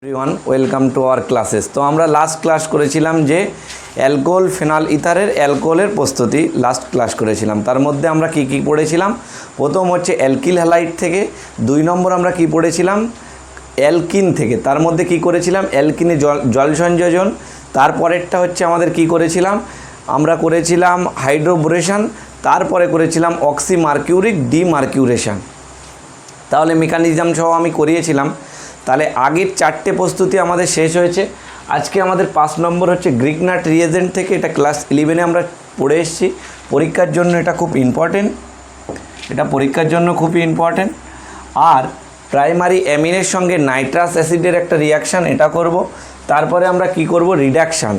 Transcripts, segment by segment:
Everyone welcome to our classes. तो আমরা last class করেছিলাম যে অ্যালকোহল ফেনল ইথারের অ্যালকোহলের প্রস্তুতি লাস্ট ক্লাস করেছিলাম। তার মধ্যে আমরা কি কি পড়েছিলাম? প্রথম হচ্ছে অ্যালকিল হ্যালাইড থেকে, দুই নম্বর আমরা কি পড়েছিলাম অ্যালকিন থেকে, তার মধ্যে কি করেছিলাম অ্যালকিনে জল সংযোজন। তারপরেরটা হচ্ছে আমাদের কি করেছিলাম আমরা করেছিলাম হাইড্রোবোরেশন, তারপরে করেছিলাম অক্সিমার্কিউরিক ডিমার্কিউরেশন। তাহলে মেকানিজম সহ আমি করিয়েছিলাম। তাহলে আগের চারটে প্রস্তুতি আমাদের শেষ হয়েছে। আজকে আমাদের 5 নম্বর হচ্ছে গ্রিকনাট রিয়েজেন্ট থেকে, এটা ক্লাস 11-এ আমরা পড়ে এসেছি। পরীক্ষার জন্য এটা খুব ইম্পর্টেন্ট, এটা পরীক্ষার জন্য খুবই ইম্পর্টেন্ট। আর প্রাইমারি অ্যামিনের সঙ্গে নাইট্রাস অ্যাসিডের একটা রিয়াকশান, এটা করব। তারপরে আমরা কি করব রিডাকশান,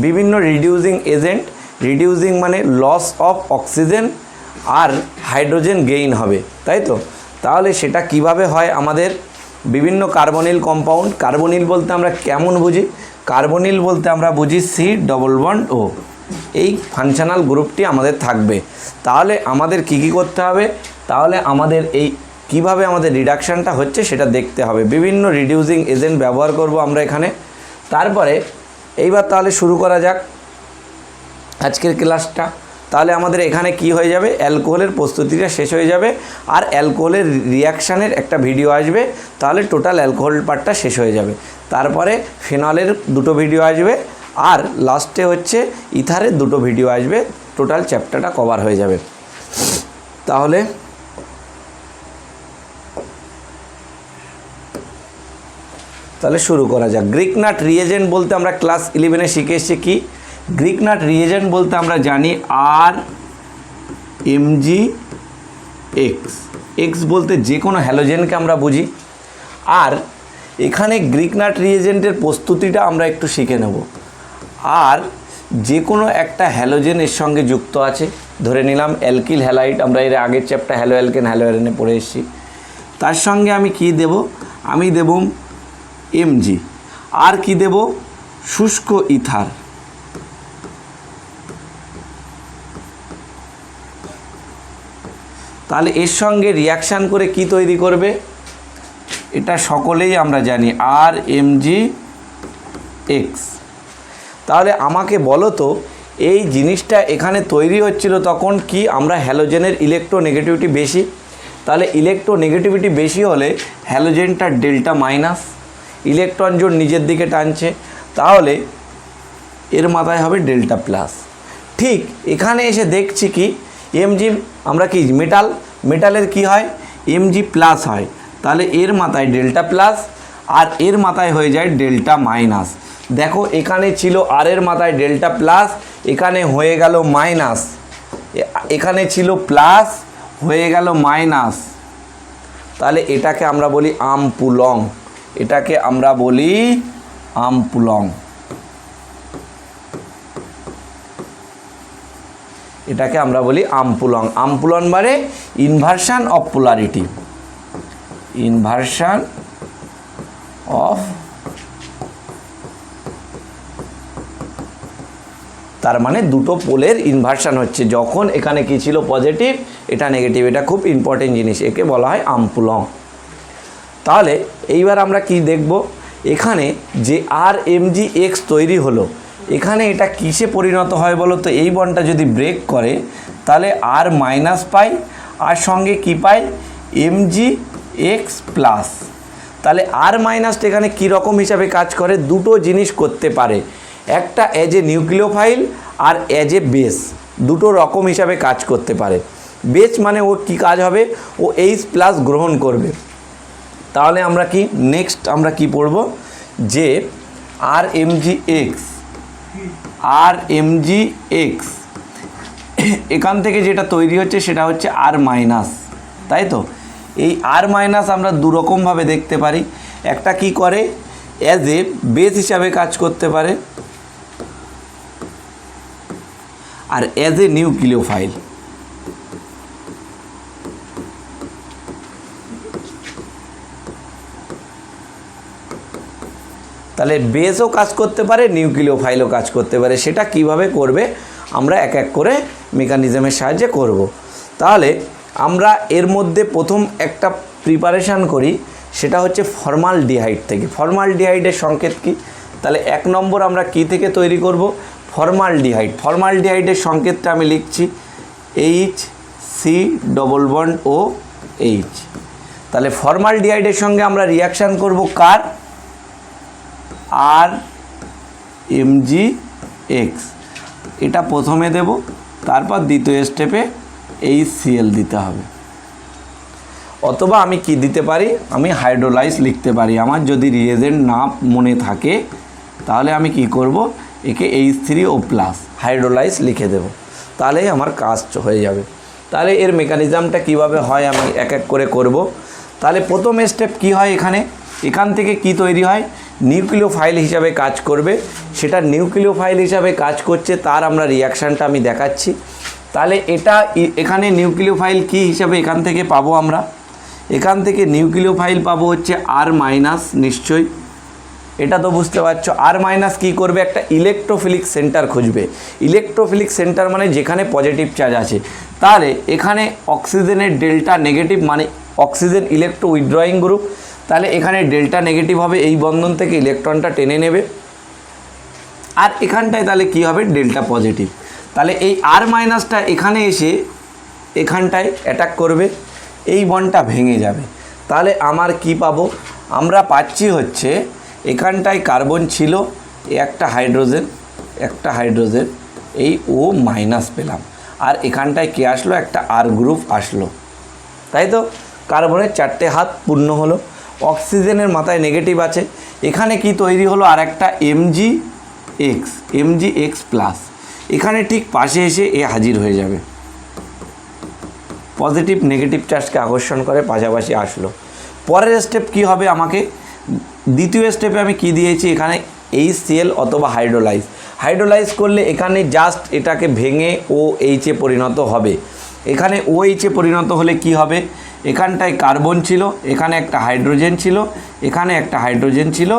বিভিন্ন রিডিউসিং এজেন্ট, রিডিউসিং মানে লস অফ অক্সিজেন আর হাইড্রোজেন গেইন হবে, তাই তো। তাহলে সেটা কিভাবে হয় আমাদের বিভিন্ন কার্বনিল কম্পাউন্ড, কার্বনিল বলতে আমরা কেমন বুঝি? কার্বনিল বলতে আমরা বুঝি C+O, এই ফাংশনাল গ্রুপটি আমাদের থাকবে। তাহলে আমাদের কি কি করতে হবে? তাহলে আমাদের এই কিভাবে আমাদের রিডাকশানটা হচ্ছে সেটা দেখতে হবে। বিভিন্ন রিডিউসিং এজেন্ট ব্যবহার করব আমরা এখানে। তারপরে এইবার তাহলে শুরু করা যাক আজকের ক্লাসটা। তাহলে আমাদের এখানে কি হয়ে যাবে, অ্যালকোহলের প্রস্তুতিটা শেষ হয়ে যাবে আর অ্যালকোহলের রিয়াকশানের একটা ভিডিও আসবে। তাহলে টোটাল অ্যালকোহল পার্টটা শেষ হয়ে যাবে। তারপরে ফেনলের 2টো ভিডিও আসবে আর লাস্টে হচ্ছে ইথারের 2টো ভিডিও আসবে। টোটাল চ্যাপ্টারটা কভার হয়ে যাবে। তাহলে শুরু করা যাক। গ্রিকনাট রিয়েজেন্ট বলতে আমরা ক্লাস 11-এ শিখে এসেছি কি? গ্রিকনাট রিয়েজেন্ট বলতে আমরা জানি RMgX, এক্স বলতে যে কোনো হ্যালোজেনকে আমরা বুঝি। আর এখানে গ্রিকনাট রিয়েজেন্টের প্রস্তুতিটা আমরা একটু শিখে নেব। আর যে কোনো একটা হ্যালোজেন এর সঙ্গে যুক্ত আছে, ধরে নিলাম অ্যালকিল হ্যালাইড, আমরা এর আগের চ্যাপ্টার হ্যালো অ্যালকেন হ্যালো অ্যারেনে পড়ে এসেছি। তার সঙ্গে আমি কি দেব? আমি দেব Mg। আর কি দেব? শুষ্ক ইথার। তাহলে এর সঙ্গে রিয়াকশান করে কি তৈরি করবে? এটা সকলেই আমরা জানি RMgX। তাহলে আমাকে বলো তো এই জিনিসটা এখানে তৈরি হচ্ছিল তখন কি আমরা হ্যালোজেনের ইলেকট্রোনেগেটিভিটি বেশি, তাহলে ইলেকট্রোনেগেটিভিটি বেশি হলে হ্যালোজেনটা ডেল্টা মাইনাস, ইলেকট্রন জোড় নিজের দিকে টানছে, তাহলে এর মাথায় হবে ডেল্টা প্লাস। ঠিক এখানে এসে দেখছি কি Mg, আমরা কি মেটালের কি হয় Mg প্লাস হয়, তাহলে এর মাথায় ডেল্টা প্লাস আর এর মাথায় হয়ে যায় ডেল্টা মাইনাস। দেখো এখানে ছিল আর এর মাথায় ডেল্টা প্লাস, এখানে হয়ে গেল মাইনাস, এখানে ছিল প্লাস হয়ে গেল মাইনাস। তাহলে এটাকে আমরা বলি আমপুলং, এটাকে আমরা বলি আমপুলং, এটাকে আমরা বলি আমপুলং। আমপুলন মানে inversion of polarity, inversion of, তার মানে দুটো পোলের ইনভার্সন হচ্ছে যখন এখানে কি ছিল পজিটিভ, এটা নেগেটিভ। এটা খুব ইম্পর্টেন্ট জিনিস, একে বলা হয় আমপুলং। তাহলে এইবার আমরা কি দেখব? এখানে যে RMgX তৈরি হলো, এখানে এটা কিসে পরিণত হয় বলো তো? এই বন্ডটা যদি ব্রেক করে তাহলে R মাইনাস পাই আর সঙ্গে কি পাই MgX প্লাস। তাহলে R মাইনাসটা এখানে কীরকম হিসাবে কাজ করে? দুটো জিনিস করতে পারে, একটা অ্যাজ এ নিউক্লিওফাইল আর অ্যাজ এ বেস, দুটো রকম হিসাবে কাজ করতে পারে। বেস মানে ও কি কাজ হবে? ও H প্লাস গ্রহণ করবে। তাহলে আমরা কি নেক্সট আমরা কি পড়ব? যে RMgX এখান থেকে যেটা তৈরি হচ্ছে সেটা হচ্ছে R মাইনাস, তাই তো। এই R মাইনাস আমরা দুরকমভাবে দেখতে পারি। একটা কি করে অ্যাজ এ বেস হিসাবে কাজ করতে পারে আর অ্যাজ এ নিউক্লিওফাইল। তাহলে বেসও কাজ করতে পারে, নিউক্লিওফাইলও কাজ করতে পারে। সেটা কিভাবে করবে আমরা এক এক করে মেকানিজমের সাহায্যে করব। তাহলে আমরা এর মধ্যে প্রথম একটা প্রিপারেশান করি, সেটা হচ্ছে ফর্মালডিহাইড থেকে। ফর্মালডিহাইডের সংকেত কি? তাহলে 1 নম্বর আমরা কি থেকে তৈরি করব? ফর্মালডিহাইড। ফর্মালডিহাইডের সংকেতটা আমি লিখছি HC⋯OH। তাহলে ফর্মালডিহাইডের সঙ্গে আমরা রিয়াকশান করব কার? RMgX। এটা প্রথমে দেব, তারপর দ্বিতীয় স্টেপে HCl দিতে হবে। অথবা আমি কি দিতে পারি? আমি হাইড্রোলাইজ লিখতে পারি। আমার যদি রিয়েজেন্ট না মনে থাকে তাহলে আমি কি করব? একে H3O+ হাইড্রোলাইজ লিখে দেব, তাহলেই আমার কাজ হয়ে যাবে। তাহলে এর মেকানিজমটা কিভাবে হয় আমি এক এক করে করব। তাহলে প্রথম স্টেপ কি হয়? এখান থেকে কি তৈরি হয়? নিউক্লিওফাইল হিসাবে কাজ করবে। সেটা নিউক্লিওফাইল হিসাবে কাজ করছে, তার আমরা রিয়াকশানটা আমি দেখাচ্ছি। তাহলে এখানে নিউক্লিওফাইল কি হিসাবে এখান থেকে পাবো আমরা? এখান থেকে নিউক্লিওফাইল পাবো হচ্ছে R- নিশ্চয়ই, এটা তো বুঝতে পারছো। R- কি করবে? একটা ইলেকট্রোফিলিক সেন্টার খুঁজবে। ইলেকট্রোফিলিক সেন্টার মানে যেখানে পজিটিভ চার্জ আছে। তাহলে এখানে অক্সিজেনের ডেল্টা নেগেটিভ, মানে অক্সিজেন ইলেকট্রো উইথড্রয়িং গ্রুপ। তাহলে এখানে ডেল্টা নেগেটিভ হবে, এই বন্ধন থেকে ইলেকট্রনটা টেনে নেবে। আর এখানটায় তাহলে কি হবে? Delta positive. তাহলে এই R- এখানে এসে এখানটায় অ্যাটাক করবে, এই বন্ডটা ভেঙে যাবে। তাহলে আমার কি পাবো? আমরা পাচ্ছি হচ্ছে এখানটায় কার্বন ছিল, একটা হাইড্রোজেন, এই O- পেলাম। আর এখানটায় কে আসলো? একটা R গ্রুপ আসলো, তাই তো? কার্বনের 4টে হাত পূর্ণ হলো। অক্সিজেনের মাথায় নেগেটিভ আছে, এখানে কি তৈরি হলো? আর একটা Mgx+। এখানে ঠিক পাশে এসে এ হাজির হয়ে যাবে, পজিটিভ নেগেটিভ চার্জকে আকর্ষণ করে পাশাপাশি আসলো। পরের স্টেপ কি হবে? আমাকে দ্বিতীয় স্টেপে আমি কি দিয়েছি? এখানে HCl অথবা হাইড্রোলাইজ করলে এখানে জাস্ট এটাকে ভেঙে OH-এ পরিণত হবে। এখানে OH-এ পরিণত হলে কি হবে? এখানটায় কার্বন ছিল, এখানে একটা হাইড্রোজেন ছিল, এখানে একটা হাইড্রোজেন ছিল,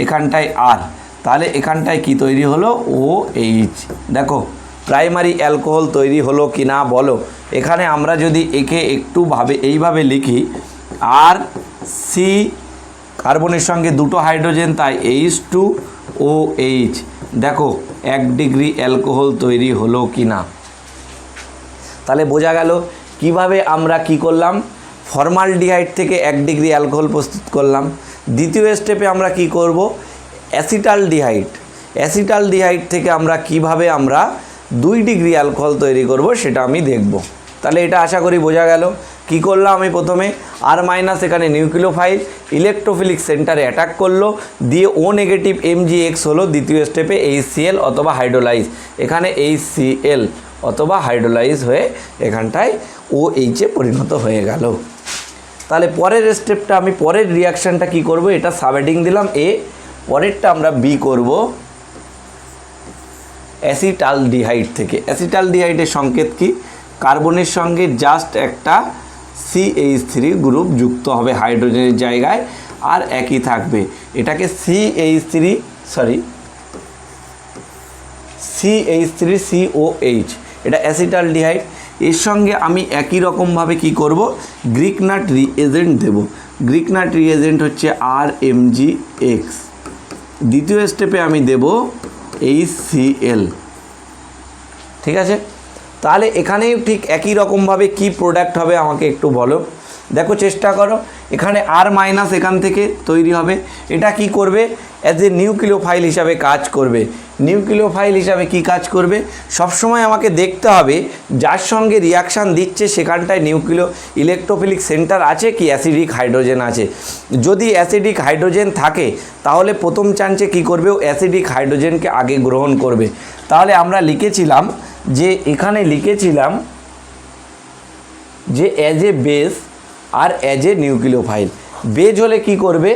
এখানটায় R। তাহলে এখানটায় কি তৈরি হলো? OH। দেখো প্রাইমারি অ্যালকোহল তৈরি হলো কি না বলো। এখানে আমরা যদি একে একটু এইভাবে লিখি, RC, কার্বনের সঙ্গে দুটো হাইড্রোজেন, তাই H2OH। দেখো 1 ডিগ্রি অ্যালকোহল তৈরি হলো কি না। তাহলে বোঝা গেল কিভাবে আমরা কি করলাম? ফর্মালডিহাইড থেকে 1 ডিগ্রি অ্যালকোহল প্রস্তুত করলাম। দ্বিতীয় স্টেপে আমরা কি করব? অ্যাসিটালডিহাইড থেকে আমরা কিভাবে 2 ডিগ্রি অ্যালকোহল তৈরি করব সেটা আমি দেখব। তাহলে এটা আশা করি বোঝা গেল। কি করলাম আমি? প্রথমে R- এখানে নিউক্লিওফাইল ইলেকট্রোফিলিক সেন্টারে অ্যাটাক করলো, দিয়ে O নেগেটিভ Mgx হলো। দ্বিতীয় স্টেপে HCl অথবা হাইড্রোলাইজ, এখানে HCl অথবা হাইড্রোলাইজ হয়ে এখানটায় OH-এ পরিণত হয়ে গেল। তাহলে পরের স্টেপটা আমি পরের রিয়াকশানটা কি করব? এটা সাবহেডিং দিলাম A, পরেরটা আমরা B করব অ্যাসিটালডিহাইড থেকে। অ্যাসিটালডিহাইডের সংকেত কি? কার্বনের সঙ্গে জাস্ট একটা CH3 গ্রুপ যুক্ত হবে হাইড্রোজেনের জায়গায়, আর একই থাকবে। এটাকে CH3COH, এটা অ্যাসিটালডিহাইড। এর সঙ্গে আমি একই রকমভাবে কি করব? গ্রিকনাট রিএজেন্ট দেব। গ্রিকনাট রিএজেন্ট হচ্ছে RMgX। দ্বিতীয় স্টেপে আমি দেব HCl। ঠিক আছে? তাহলে এখানেও ঠিক একই রকমভাবে কি প্রোডাক্ট হবে আমাকে একটু বলো। দেখো চেষ্টা করো। এখানে R- এখান থেকে তৈরি হবে। এটা কি করবে? অ্যাজ এ নিউক্লিওফাইল হিসাবে কাজ করবে। নিউক্লিওফাইল হিসাবে কি কাজ করবে? সবসময় আমাকে দেখতে হবে যার সঙ্গে রিয়াকশান দিচ্ছে সেখানটায় ইলেকট্রোফিলিক সেন্টার আছে কি অ্যাসিডিক হাইড্রোজেন আছে। যদি অ্যাসিডিক হাইড্রোজেন থাকে তাহলে প্রথম চান্সে কি করবে? ও অ্যাসিডিক হাইড্রোজেনকে আগে গ্রহণ করবে। তাহলে আমরা লিখেছিলাম যে এখানে লিখেছিলাম যে অ্যাজ এ বেস আর অ্যাজ এ নিউক্লিওফাইল। বেজ হলে কি করবে?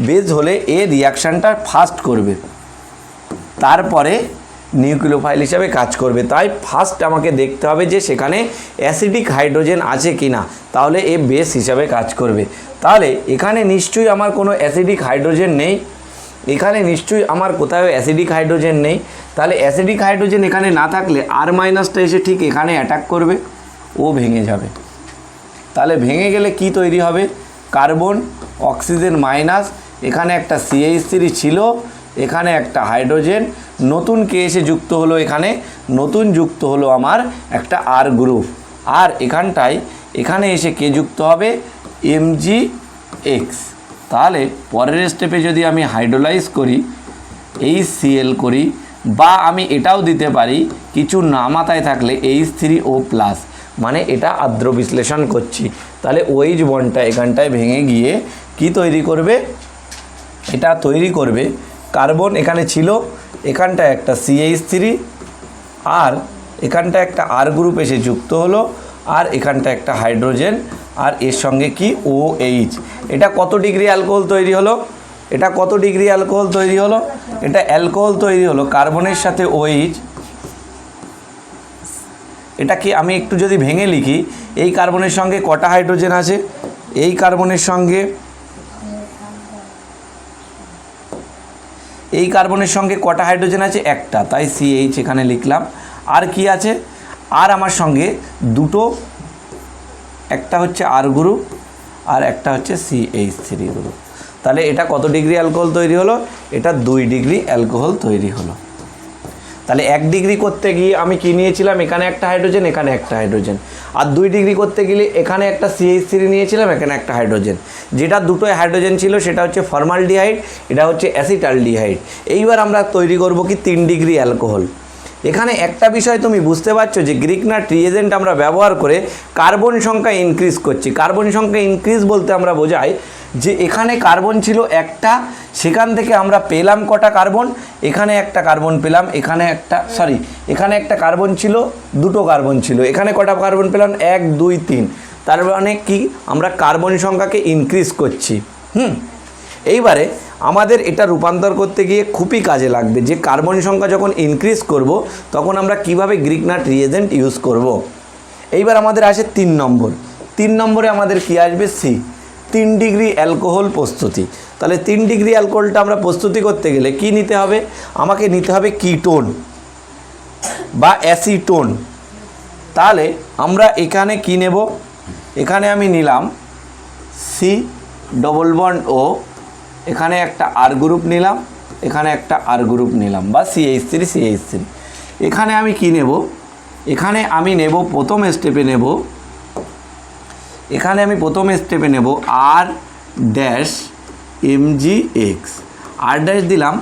বেজ হলে এ রিয়াকশানটা ফার্স্ট করবে, তারপরে নিউক্লিওফাইল হিসাবে কাজ করবে। তাই ফার্স্ট আমাকে দেখতে হবে যে সেখানে অ্যাসিডিক হাইড্রোজেন আছে কি না, তাহলে এ বেস হিসাবে কাজ করবে। তাহলে এখানে নিশ্চয়ই আমার কোনো অ্যাসিডিক হাইড্রোজেন নেই, এখানে নিশ্চয়ই আমার কোথাও অ্যাসিডিক হাইড্রোজেন নেই। তাহলে অ্যাসিডিক হাইড্রোজেন এখানে না থাকলে R- এসে ঠিক এখানে অ্যাটাক করবে, ও ভেঙে যাবে। তাহলে ভেঙে গেলে কি তৈরি হবে? কার্বন অক্সিজেন মাইনাস, এখানে একটা CH3 ছিল, এখানে একটা হাইড্রোজেন, নতুন কে এসে যুক্ত হলো, এখানে নতুন যুক্ত হলো আমার একটা R গ্রুপ। আর এখানে এসে কে যুক্ত হবে, MgX। তাহলে পরের স্টেপে যদি আমি হাইড্রোলাইজ করি, HCl করি, বা আমি এটাও দিতে পারি কিছু না মাথায় থাকলে H3O+, মানে এটা আদ্র বিশ্লেষণ করছি, তাহলে OH বন্ডটা এখানটায় ভেঙে গিয়ে কি তৈরি করবে, এটা তৈরি করবে কার্বন, এখানে ছিল, এখানটায় একটা CH3, আর এখানটা একটা R গ্রুপ এসে যুক্ত হলো, আর এখানটা একটা হাইড্রোজেন, আর এর সঙ্গে কি OH। এটা কত ডিগ্রি অ্যালকোহল তৈরি হলো, এটা কত ডিগ্রি অ্যালকোহল তৈরি হলো, এটা অ্যালকোহল তৈরি হলো কার্বনের সাথে OH। এটা কি আমি একটু যদি ভেঙে লিখি, এই কার্বনের সঙ্গে কটা হাইড্রোজেন আছে, এই কার্বনের সঙ্গে কটা হাইড্রোজেন আছে, একটা, তাই CH এখানে লিখলাম। আর কি আছে, আর আমার সঙ্গে দুটো, একটা হচ্ছে R গ্রুপ আর একটা হচ্ছে CH3 গ্রুপ। তাহলে এটা কত ডিগ্রি অ্যালকোহল তৈরি হলো, এটা 2 ডিগ্রি অ্যালকোহল তৈরি হলো। তাহলে 1 ডিগ্রি করতে গিয়ে আমি কি নিয়েছিলাম, এখানে একটা হাইড্রোজেন, এখানে একটা হাইড্রোজেন, আর 2 ডিগ্রি করতে গেলে এখানে একটা CH3 নিয়েছিলাম, এখানে একটা হাইড্রোজেন। যেটা দুটোই হাইড্রোজেন ছিল সেটা হচ্ছে ফর্মালডিহাইড, এটা হচ্ছে অ্যাসিটালডিহাইড। এইবার আমরা তৈরি করব কি 3 ডিগ্রি অ্যালকোহল। এখানে একটা বিষয় তুমি বুঝতে পারছো যে গ্রিকনাট রিয়েজেন্ট আমরা ব্যবহার করে কার্বন সংখ্যা ইনক্রিজ করছি। কার্বন সংখ্যা ইনক্রিজ বলতে আমরা বোঝাই যে এখানে কার্বন ছিল একটা, সেখান থেকে আমরা পেলাম কটা কার্বন, এখানে একটা কার্বন পেলাম, এখানে একটা কার্বন ছিল, দুটো কার্বন ছিল, এখানে কটা কার্বন পেলাম, 1 2 3। তার মানে কি, আমরা কার্বন সংখ্যাকে ইনক্রিজ করছি। এইবারে আমাদের এটা রূপান্তর করতে গিয়ে খুবই কাজে লাগবে যে কার্বন সংখ্যা যখন ইনক্রিজ করব তখন আমরা কিভাবে গ্রিকনাট রিয়েজেন্ট ইউজ করব। এইবার আমাদের আসে 3 নম্বর। 3 নম্বরে আমাদের কি আসবে, সি, 3 ডিগ্রি অ্যালকোহল প্রস্তুতি। তাহলে 3 ডিগ্রি অ্যালকোহলটা আমরা প্রস্তুতি করতে গেলে কি নিতে হবে, আমাকে নিতে হবে কিটোন বা অ্যাসিটোন। তাহলে আমরা এখানে কি নেব, এখানে আমি নিলাম সি ডবল বন্ড ও, এখানে একটা R গ্রুপ নিলাম, এখানে একটা R গ্রুপ নিলাম, বা CH3। এখানে আমি কি নেব, এখানে আমি নেব প্রথম স্টেপে নেব R dash MgX। R dash দিলাম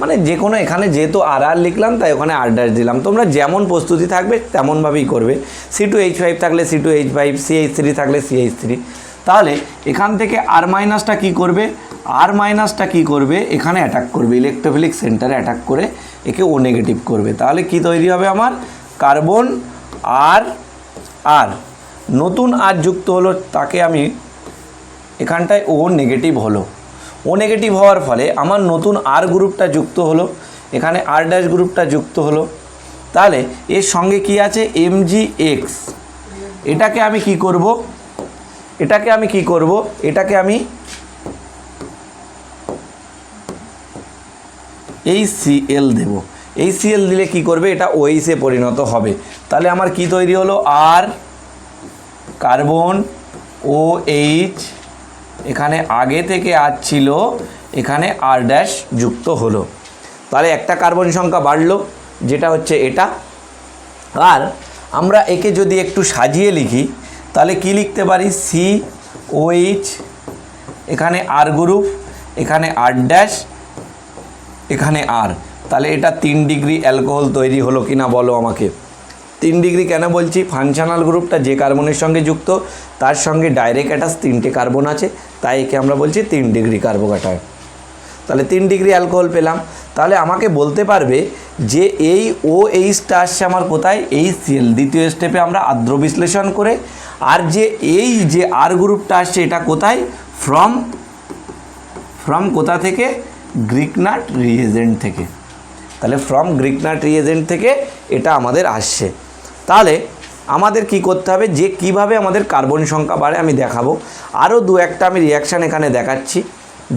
মানে যে কোনো, এখানে যেহেতু আর লিখলাম তাই ওখানে R ড্যাশ দিলাম। তোমরা যেমন প্রস্তুতি থাকবে তেমনভাবেই করবে। C2H5 থাকলে C2H5, CH3 থাকলে CH3। তাহলে এখান থেকে R মাইনাসটা কী করবে, এখানে অ্যাটাক করবে, ইলেকট্রোফিলিক সেন্টারে অ্যাটাক করে একে ও নেগেটিভ করবে। তাহলে কি তৈরি হবে আমার, কার্বন আর নতুন আর যুক্ত হলো, তাকে আমি এখানটায় ও নেগেটিভ হলো, ও নেগেটিভ হওয়ার ফলে আমার নতুন R গ্রুপটা যুক্ত হলো, এখানে R ড্যাশ গ্রুপটা যুক্ত হলো। তাহলে এর সঙ্গে কি আছে, MgX। এটাকে আমি কি করব, এটাকে আমি HCl দেব। HCl দিলে কি করবে, এটা OH-এ পরিণত হবে। তাহলে আমার কি তৈরি হলো, R কার্বন OH, এখানে আগে থেকে আর ছিল, এখানে R ড্যাশ যুক্ত হলো। তাহলে একটা কার্বন সংখ্যা বাড়লো, যেটা হচ্ছে এটা। আর আমরা একে যদি একটু সাজিয়ে লিখি তাহলে কি লিখতে পারি, COH, এখানে R গ্রুপ, এখানে R ড্যাশ, এখানে R। তাহলে এটা 3 ডিগ্রি অ্যালকোহল তৈরি হলো কি না বলো আমাকে। 3 ডিগ্রি কেন বলছি, ফাংশনাল গ্রুপটা যে কার্বনের সঙ্গে যুক্ত তার সঙ্গে ডাইরেক্ট অ্যাটাচ 3টে কার্বন আছে, তাই একে আমরা বলছি 3 ডিগ্রি কার্বোক্যাটায়ন। তাহলে 3 ডিগ্রি অ্যালকোহল পেলাম। তাহলে আমাকে বলতে পারবে যে এই OH-টা আসছে আমার কোথায়, HCl। দ্বিতীয় স্টেপে আমরা আদ্র বিশ্লেষণ করে, আর যে এই যে R গ্রুপটা আসছে এটা কোথায়, ফ্রম কোথা থেকে, গ্রিকনাট রিয়েজেন্ট থেকে। তাহলে ফ্রম গ্রিকনাট রিয়েজেন্ট থেকে এটা আমাদের আসছে। তাহলে আমাদের কি করতে হবে, যে কিভাবে আমাদের কার্বন সংখ্যা বাড়ে আমি দেখাবো। আরও 2-1টা আমি রিয়াকশান এখানে দেখাচ্ছি।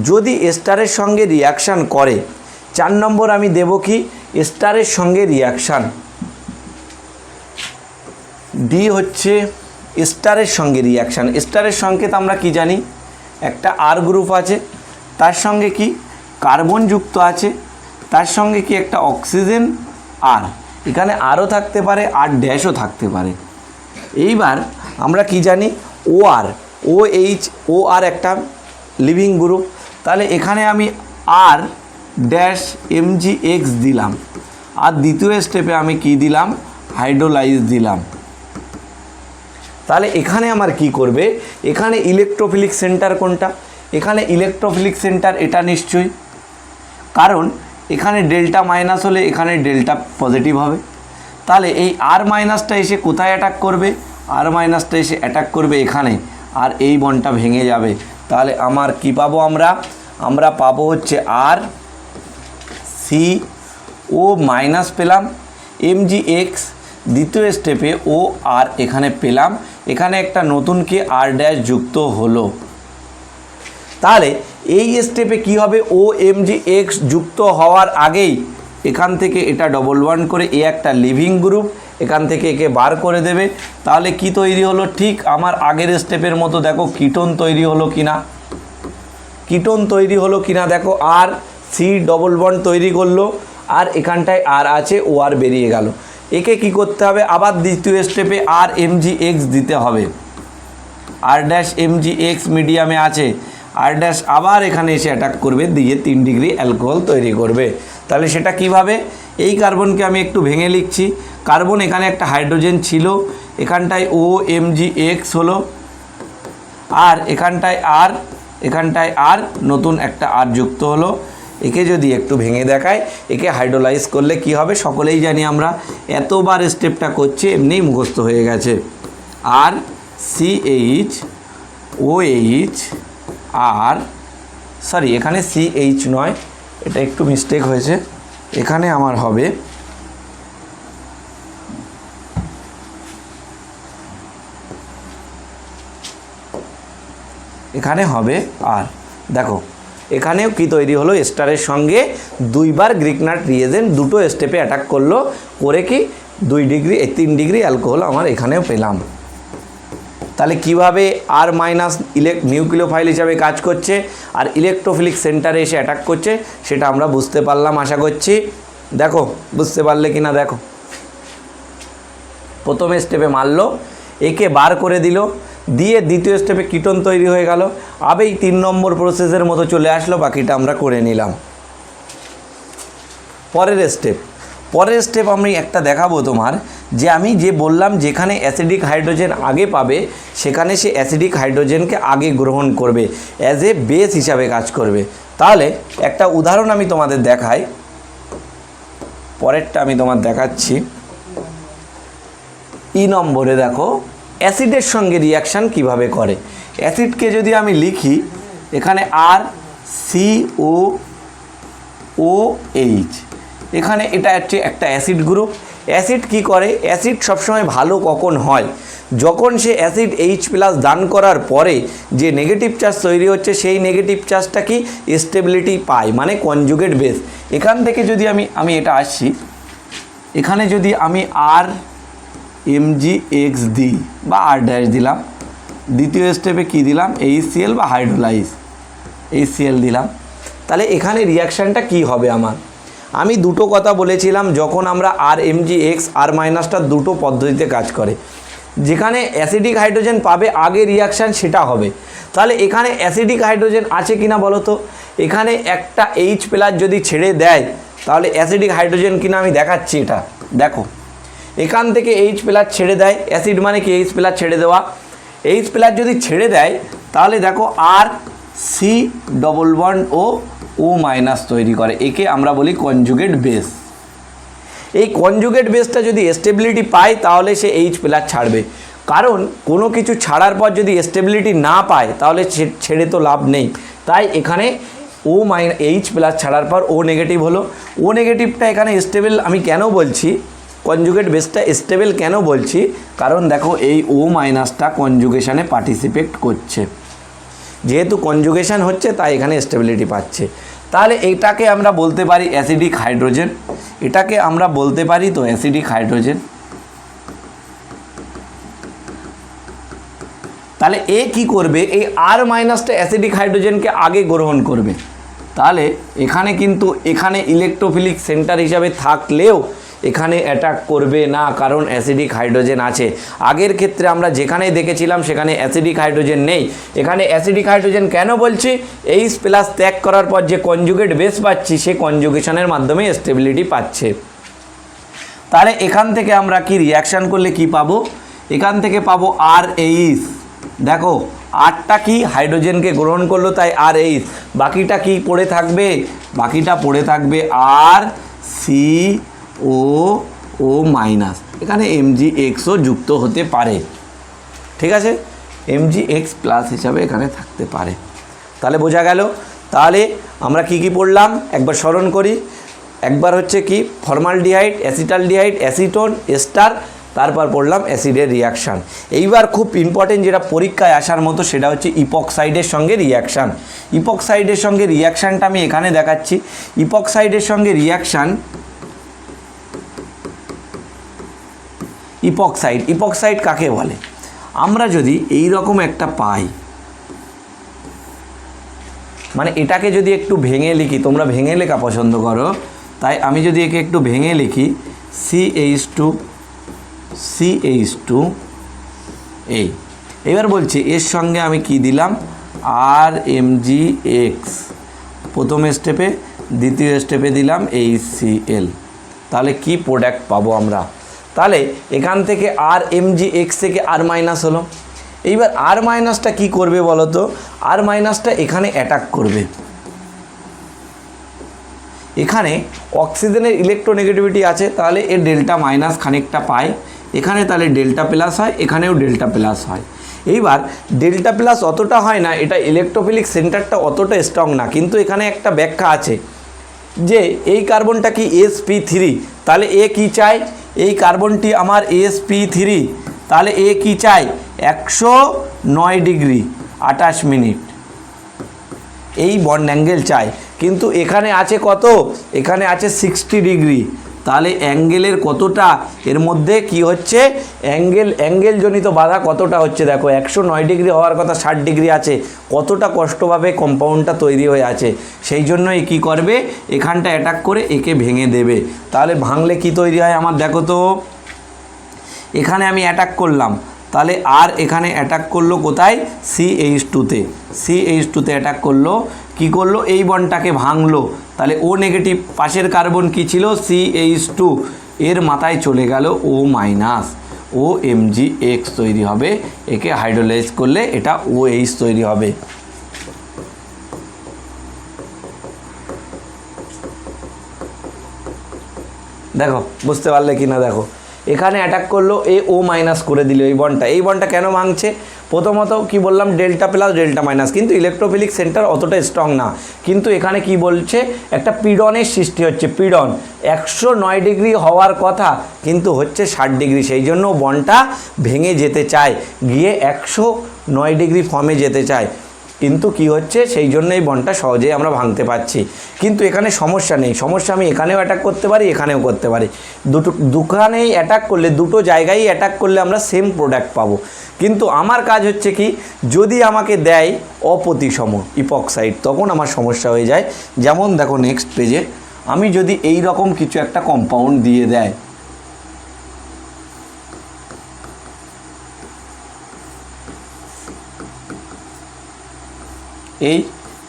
যদি এস্টারের সঙ্গে রিয়াকশান করে, 4 নম্বর আমি দেব কি, এস্টারের সঙ্গে রিয়াকশান। ডি হচ্ছে এস্টারের সঙ্গে রিয়াকশান। এস্টারের সংকেত আমরা কি জানি, একটা আর গ্রুপ আছে, তার সঙ্গে কি কার্বন যুক্ত আছে, তার সঙ্গে কি একটা অক্সিজেন আর এখানে আরও থাকতে পারে, আর ড্যাশও থাকতে পারে। এইবার আমরা কি জানি ও আর একটা লিভিং গ্রুপ, তাহলে এখানে আমি আর ড্যাশ MgX দিলাম, আর দ্বিতীয় স্টেপে আমি কি দিলাম, হাইড্রোলাইজ দিলাম। তাহলে এখানে আমার কি করবে, এখানে ইলেকট্রোফিলিক সেন্টার কোনটা, এখানে ইলেকট্রোফিলিক সেন্টার এটা নিশ্চয়ই, কারণ এখানে ডেল্টা মাইনাস হলে এখানে ডেল্টা পজিটিভ হবে। তাহলে এই আর মাইনাসটা এসে কোথায় অ্যাটাক করবে, আর মাইনাসটা এসে অ্যাটাক করবে এখানে, আর এই বন্ডটা ভেঙে যাবে। তাহলে আমার কি পাবো, আমরা পাবো হচ্ছে আর সি ও মাইনাস পেলাম, MgX দ্বিতীয় স্টেপে ও আর এখানে পেলাম, এখানে একটা নতুন কি আর ড্যাশ যুক্ত হলো। তাহলে এই স্টেপে কি হবে, ও MgX যুক্ত হওয়ার আগেই এখান থেকে এটা ডবল বন্ড করে এ একটা লিভিং গ্রুপ, এখান থেকে একে বার করে দেবে। তাহলে কি তৈরি হলো, ঠিক আমার আগের স্টেপের মতো দেখো কিটোন তৈরি হলো কিনা, দেখো আর সি ডবল বন্ড তৈরি করলো, আর এখানটায় আর আছে, ও আর বেরিয়ে গেল। একে কি করতে হবে, আবার দ্বিতীয় স্টেপে আর MgX দিতে হবে, আর ড্যাশ MgX মিডিয়ামে আছে, আর ড্যাশ আবার এখানে এসে অ্যাটাক করবে, দিয়ে 3 ডিগ্রি অ্যালকোহল তৈরি করবে। তাহলে সেটা কিভাবে, এই কার্বনকে আমি একটু ভেঙে লিখছি, কার্বন এখানে একটা হাইড্রোজেন ছিল, এখানটায় ও MgX হলো, আর এখানটায় আর নতুন একটা আর যুক্ত হলো। একে যদি একটু ভেঙে দেখায়, একে হাইড্রোলাইজ করলে কি হবে সকলেই জানি, আমরা এতবার স্টেপটা করছি এমনিই মুখস্থ হয়ে গেছে। আর CH OH আর সরি এখানে CH নয়, এটা একটু মিস্টেক হয়েছে, এখানে আমার হবে আর। দেখো এখানেও কি তৈরি হলো, স্টারের সঙ্গে দুইবার গ্রিকনাট রিয়েজেন্ট দুটো স্টেপে অ্যাটাক করলো, করে কি 3 ডিগ্রি অ্যালকোহল আমার এখানেও পেলাম। তাহলে কিভাবে আর মাইনাস নিউক্লিওফাইল হিসাবে কাজ করছে আর ইলেকট্রোফিলিক সেন্টারে এসে অ্যাটাক করছে সেটা আমরা বুঝতে পারলাম আশা করছি। দেখো বুঝতে পারলে কি না, দেখো প্রথম স্টেপে মারলো, একে বার করে দিল, দিয়ে দ্বিতীয় স্টেপে কিটোন তৈরি হয়ে গেল, আবেই 3 নম্বর প্রসেসের মতো চলে আসলো, বাকিটা আমরা করে নিলাম। পরের স্টেপ আমি একটা দেখাবো তোমার, যে আমি যে বললাম যেখানে অ্যাসিডিক হাইড্রোজেন আগে পাবে সেখানে সে অ্যাসিডিক হাইড্রোজেনকে আগে গ্রহণ করবে, অ্যাজ এ বেস হিসাবে কাজ করবে। তাহলে একটা উদাহরণ আমি তোমাদের দেখাই, পরেরটা আমি তোমার দেখাচ্ছি। নম্বরে দেখো অ্যাসিডের সঙ্গে রিয়াকশান কিভাবে করে। অ্যাসিডকে যদি আমি লিখি, এখানে আর COOH, এখানে এটা হচ্ছে একটা অ্যাসিড গ্রুপ। অ্যাসিড কি করে, অ্যাসিড সবসময় ভালো কখন হয়, যখন সে অ্যাসিড H+ দান করার পরে যে নেগেটিভ চার্জ তৈরি হচ্ছে সেই নেগেটিভ চার্জটা কি স্টেবিলিটি পায়, মানে কনজুগেট বেস। এখান থেকে যদি আমি এটা আসছি, এখানে যদি আমি আর MgX দিই বা আর ড্যাশ দিলাম, দ্বিতীয় স্টেপে কি দিলাম, HCl বা হাইড্রোলাইজ HCl দিলাম, তাহলে এখানে রিয়াকশানটা কি হবে আমার, আমি দুটো কথা বলেছিলাম, যখন আমরা আর MgX আর মাইনাসটা দুটো পদ্ধতিতে কাজ করে, যেখানে অ্যাসিডিক হাইড্রোজেন পাবে আগে রিয়াকশান সেটা হবে। তাহলে এখানে অ্যাসিডিক হাইড্রোজেন আছে কিনা বলো তো, এখানে একটা H+ যদি ছেড়ে দেয় তাহলে অ্যাসিডিক হাইড্রোজেন কিনা আমি দেখাচ্ছি, এটা দেখো এখান থেকে H+ ছেড়ে দেয়, অ্যাসিড মানে কি H+ ছেড়ে দেওয়া, H+ যদি ছেড়ে দেয় তাহলে দেখো আর সি ডবল বন্ড ও O- তৈরি করে, একে আমরা বলি কনজুগেট বেস। এই কনজুগেট বেসটা যদি স্টেবিলিটি পায় তাহলে সে H+ ছাড়বে, কারণ কোনো কিছু ছাড়ার পর যদি স্টেবিলিটি না পায় তাহলে ছেড়ে তো লাভ নেই। তাই এখানে H+ ছাড়ার পর O নেগেটিভ হলো, O নেগেটিভটা এখানে স্টেবল আমি কেন বলছি, কনজুগেট বেসটা স্টেবল কেন বলছি, কারণ দেখো এই O- কনজুগেশনে পার্টিসিপেট করছে, যেহেতু কনজুগেশন হচ্ছে তাই এখানে স্টেবিলিটি পাচ্ছে। তাহলে এটাকে আমরা বলতে পারি অ্যাসিডিক হাইড্রোজেন, এটাকে আমরা বলতে পারি তো অ্যাসিডিক হাইড্রোজেন। তাহলে এ কি করবে, এই আর মাইনাসটা অ্যাসিডিক হাইড্রোজেনকে আগে গ্রহণ করবে। তাহলে এখানে কিন্তু এখানে ইলেকট্রোফিলিক সেন্টার হিসাবে থাকলেও এখানে অ্যাটাক করবে না, কারণ অ্যাসিডিক হাইড্রোজেন আছে। আগের ক্ষেত্রে আমরা যেখানে দেখেছিলাম সেখানে অ্যাসিডিক হাইড্রোজেন নেই। এখানে অ্যাসিডিক হাইড্রোজেন কেন বলছি, এইচ প্লাস ত্যাগ করার পর যে কনজুগেট বেস পাচ্ছি সে কনজুগেশনের মাধ্যমে স্টেবিলিটি পাচ্ছে। তাহলে এখান থেকে আমরা কি রিয়াকশান করলে কি পাবো, এখান থেকে পাবো আর এইচ। দেখো আরটা কি হাইড্রোজেনকে গ্রহণ করলো তাই আর এইচ, বাকিটা কি পড়ে থাকবে, বাকিটা পড়ে থাকবে আর সি ও মাইনাস। এখানে এমজিএক্সও যুক্ত হতে পারে, ঠিক আছে, এমজিএক্স প্লাস হিসাবে এখানে থাকতে পারে। তাহলে বোঝা গেল। তাহলে আমরা কি পড়লাম একবার স্মরণ করি। একবার হচ্ছে কি ফর্মালডিহাইড, অ্যাসিটালডিহাইড, অ্যাসিটোন, এস্টার, তারপর পড়লাম অ্যাসিডের রিয়াকশান। এইবার খুব ইম্পর্টেন্ট যেটা পরীক্ষায় আসার মতো সেটা হচ্ছে ইপক্সাইডের সঙ্গে রিয়াকশান। ইপক্সাইডের সঙ্গে রিয়াকশানটা আমি এখানে দেখাচ্ছি। ইপক্সাইডের সঙ্গে রিয়াকশান, ইপক্সাইড কাকে বলে, আমরা যদি এই রকম একটা পাই, মানে এটাকে যদি একটু ভেঙে লিখি, তোমরা ভেঙে লেখা পছন্দ করো, তাই আমি যদি একে একটু ভেঙে লিখি CH2 এই, এবার বলছি এর সঙ্গে আমি কি দিলাম RMgX, প্রথম স্টেপে, দ্বিতীয় স্টেপে দিলাম HCl। তাহলে কি প্রোডাক্ট পাবো আমরা, তাহলে এখান থেকে RMgX থেকে আর মাইনাস হলো। এইবার আর মাইনাসটা কী করবে বলো তো, আর মাইনাসটা এখানে অ্যাটাক করবে। এখানে অক্সিজেনের ইলেকট্রোনেগেটিভিটি আছে, তাহলে এর ডেল্টা মাইনাস খানিকটা পায়, এখানে তাহলে ডেল্টা প্লাস হয়, এখানেও ডেল্টা প্লাস হয়। এইবার ডেল্টা প্লাস অতটা হয় না, এটা ইলেকট্রোফিলিক সেন্টারটা অতটা স্ট্রং না, কিন্তু এখানে একটা ব্যাখ্যা আছে যে এই কার্বনটা কি sp3, তাহলে এ কি চাই, এই কার্বনটি আমার sp3, তাহলে এ কি চাই 109 ডিগ্রি 28 মিনিট এই বন্ড অ্যাঙ্গেল চাই, কিন্তু এখানে আছে কত, এখানে আছে 60 ডিগ্রি। তাহলে অ্যাঙ্গেলের কতটা এর মধ্যে কি হচ্ছে, অ্যাঙ্গেল জনিত বাধা কতটা হচ্ছে, দেখো 109 ডিগ্রি হওয়ার কথা 60 ডিগ্রি আছে, কতটা কষ্টভাবে কম্পাউন্ডটা তৈরি হয়ে আছে। সেই জন্যই কী করবে, এখানটা অ্যাটাক করে একে ভেঙে দেবে। তাহলে ভাঙলে কি তৈরি হয় আমার, দেখো তো এখানে আমি অ্যাটাক করলাম, তাহলে আর এখানে অ্যাটাক করলো কোথায়, CH2তে অ্যাটাক করলো, কি করলো এই বন্ডটাকে ভাঙলো, তাহলে ও নেগেটিভ, পাশের কার্বন কি ছিল CH2, এর মাথায় চলে গেল ও মাইনাস, ও MgX তৈরি হবে, একে হাইড্রোলাইজ করলে এটা OH তৈরি হবে। দেখো বুঝতে পারলে কি না, দেখো এখানে অ্যাটাক করলো, ও মাইনাস করে দিল এই বন্ডটা কেন ভাঙছে, প্রথমত কি বললাম ডেল্টা প্লাস ডেল্টা মাইনাস, কিন্তু ইলেকট্রোফিলিক সেন্টার অতটা স্ট্রং না, কিন্তু এখানে কি বলছে একটা পীড়নের সৃষ্টি হচ্ছে, পীড়ন 109 ডিগ্রি হওয়ার কথা কিন্তু হচ্ছে 60 ডিগ্রি, সেই জন্য বন্ডটা ভেঙে যেতে চায়, গিয়ে 109 ডিগ্রি ফর্মে যেতে চায়, কিন্তু কি হচ্ছে সেই জন্য এই বন্ডটা সহজেই আমরা ভাঙতে পারছি। কিন্তু এখানে সমস্যা নেই, সমস্যা আমি এখানেও অ্যাটাক করতে পারি, এখানেও করতে পারি, দুখানেই অ্যাটাক করলে, দুটো জায়গায় অ্যাটাক করলে আমরা সেম প্রোডাক্ট পাবো। কিন্তু আমার কাজ হচ্ছে কি, যদি আমাকে দেয় অপ্রতিসম ইপক্সাইড তখন আমার সমস্যা হয়ে যায়। যেমন দেখো নেক্সট পেজে আমি যদি এই রকম কিছু একটা কম্পাউন্ড দিয়ে দেয়,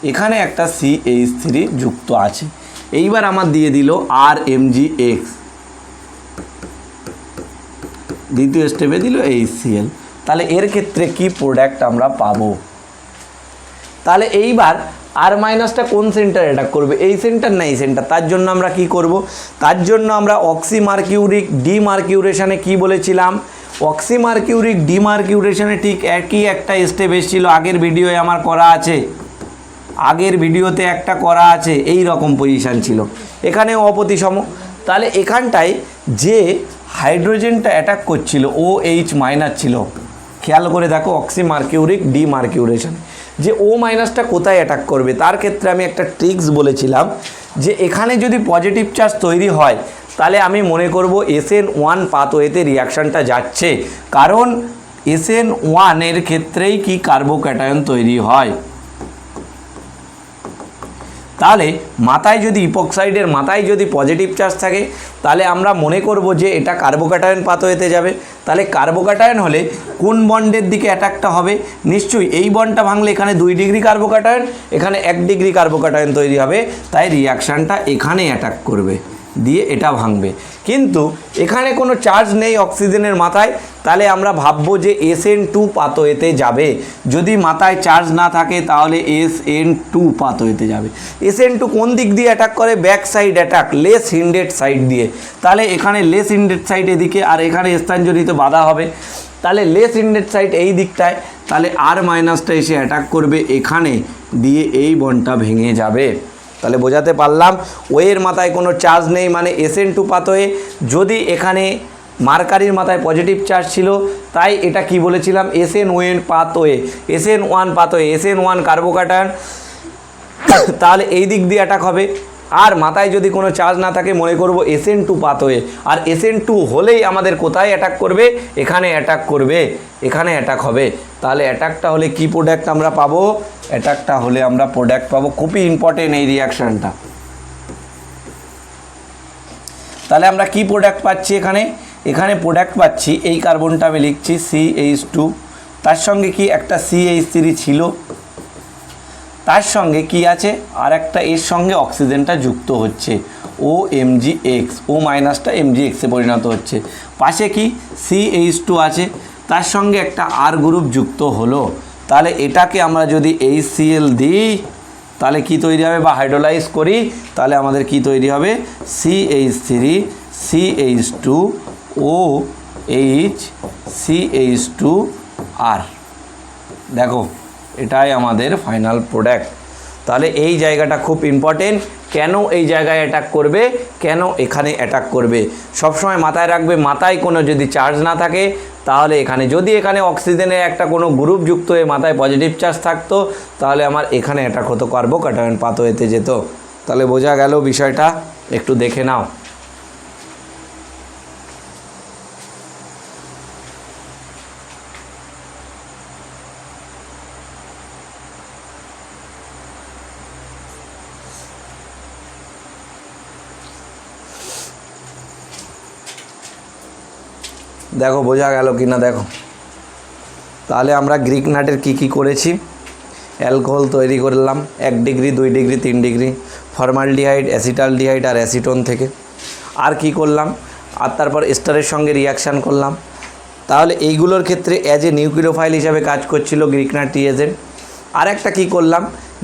এখানে একটা CH3 যুক্ত আছে, এইবার আমার দিয়ে দিল RMgX, দ্বিতীয় স্টেপে দিল HCl, তাহলে এর ক্ষেত্রে কি প্রোডাক্ট আমরা পাবো, তাহলে এইবার আর মাইনাসটা কোন সেন্টার অ্যাটাক করবে, এই সেন্টার না এই সেন্টার, তার জন্য আমরা কি করব, তার জন্য আমরা অক্সিমার্কিউরিক ডিমার্কিউরেশনে কি বলেছিলাম, অক্সিমার্কিউরিক ডিমার্কিউরেশনে ঠিক একই একটা স্টেপ এসেছিল, আগের ভিডিওয়ে আমার করা আছে, আগের ভিডিওতে একটা করা আছে, এই রকম পজিশান ছিল, এখানেও অপ্রতিসম। তাহলে এখানটায় যে হাইড্রোজেনটা অ্যাটাক করছিল OH মাইনাস ছিল, খেয়াল করে দেখো অক্সিমার্কিউরিক ডিমার্কিউরেশন, যে ও মাইনাসটা কোথায় অ্যাটাক করবে, তার ক্ষেত্রে আমি একটা ট্রিক্স বলেছিলাম যে এখানে যদি পজিটিভ চার্জ তৈরি হয় তাহলে আমি মনে করব SN1 পাথওয়েতে রিয়াকশানটা যাচ্ছে, কারণ SN1 এর ক্ষেত্রেই কি কার্বোক্যাটায়ন তৈরি হয়। তাহলে মাথায় যদি ইপক্সাইডের মাথায় যদি পজিটিভ চার্জ থাকে তাহলে আমরা মনে করব যে এটা কার্বোক্যাটায়ন পাথওয়েতে যাবে। তাহলে কার্বোক্যাটায়ন হলে কোন বন্ডের দিকে অ্যাটাকটা হবে? নিশ্চয়ই এই বন্ডটা ভাঙলে এখানে 2 ডিগ্রি কার্বোক্যাটায়ন, এখানে 1 ডিগ্রি কার্বোক্যাটায়ন তৈরি হবে, তাই রিয়াকশানটা এখানে অ্যাটাক করবে, দিয়ে এটা ভাঙবে। কিন্তু এখানে কোনো চার্জ নেই অক্সিজেনের মাথায়, তাহলে আমরা ভাববো যে SN2 পাথওয়েতে যাবে। যদি মাথায় চার্জ না থাকে তাহলে SN2 পাথওয়েতে যাবে। SN2 কোন দিক দিয়ে অ্যাটাক করে? ব্যাক সাইড অ্যাটাক, লেস হিন্ডেড সাইড দিয়ে। তাহলে এখানে লেস হিন্ডেড সাইড এদিকে, আর এখানে স্থানজনিত বাধা হবে, তাহলে লেস হিন্ডেড সাইড এই দিকটায়, তাহলে আর মাইনাসটা এসে অ্যাটাক করবে এখানে, দিয়ে এই বন্ডটা ভেঙে যাবে। তাহলে বোঝাতে পারলাম ওয়ের মাথায় কোনো চার্জ নেই মানে SN2 পাথওয়ে। যদি এখানে মার্কারির মাথায় পজিটিভ চার্জ ছিল তাই এটা কি বলেছিলাম? SN1 pathway, SN1 pathway, SN1 carbocation, তাহলে এই দিক দিয়ে অ্যাটাক হবে। আর মাথায় যদি কোনো চার্জ না থাকে মনে করব SN2 পাথওয়ে, আর SN2 হলেই আমাদের কোথায় অ্যাটাক করবে? এখানে অ্যাটাক করবে, এখানে অ্যাটাক হবে। তাহলে অ্যাটাকটা হলে কি প্রোডাক্ট আমরা পাবো? অ্যাটাকটা হলে আমরা প্রোডাক্ট পাবো, খুবই ইম্পর্টেন্ট এই রিয়াকশানটা। তাহলে আমরা কি প্রোডাক্ট পাচ্ছি এখানে? এখানে প্রোডাক্ট পাচ্ছি, এই কার্বনটা আমি লিখছি CH2, তার সঙ্গে কি একটা CH3 ছিল, তার সঙ্গে কি আছে আর একটা, এর সঙ্গে অক্সিজেনটা যুক্ত হচ্ছে OMgX, ও মাইনাসটা MgXে পরিণত হচ্ছে। পাশে কি CH2 আছে, তার সঙ্গে একটা R গ্রুপ যুক্ত হলো। তাহলে এটাকে আমরা যদি HCl দিই তাহলে কি তৈরি হবে, বা হাইড্রোলাইজ করি, তাহলে আমাদের কি তৈরি হবে? CH3 CH2 OH CH2 R। দেখো এটাই আমাদের ফাইনাল প্রোডাক্ট। তাহলে এই জায়গাটা খুব ইম্পর্টেন্ট। কেন এই জায়গায় অ্যাটাক করবে, কেন এখানে অ্যাটাক করবে, সবসময় মাথায় রাখবে। মাথায় কোনো যদি চার্জ না থাকে তাহলে এখানে, যদি এখানে অক্সিজেনের একটা কোনো গ্রুপ যুক্ত হয়ে মাথায় পজিটিভ চার্জ থাকতো তাহলে আমার এখানে অ্যাটাক হতো, কার্বোক্যাটায়ন পাথওয়েতে যেত। তাহলে বোঝা গেল বিষয়টা, একটু দেখে নাও। দেখো বোঝা গেল কি না দেখো। তাহলে আমরা গ্রিক নাটের কি করেছি? অ্যালকোহল তৈরি করলাম 1 degree 2 degree 3 degree, formaldehyde, acetaldehyde আর অ্যাসিটোন থেকে। আর কি করলাম? আর তারপর এস্টারের সঙ্গে রিয়াকশান করলাম। তাহলে এইগুলোর ক্ষেত্রে অ্যাজ এ নিউক্লিওফাইল হিসাবে কাজ করছিল গ্রিক নাট টিএজেড। আর একটা কী করলাম,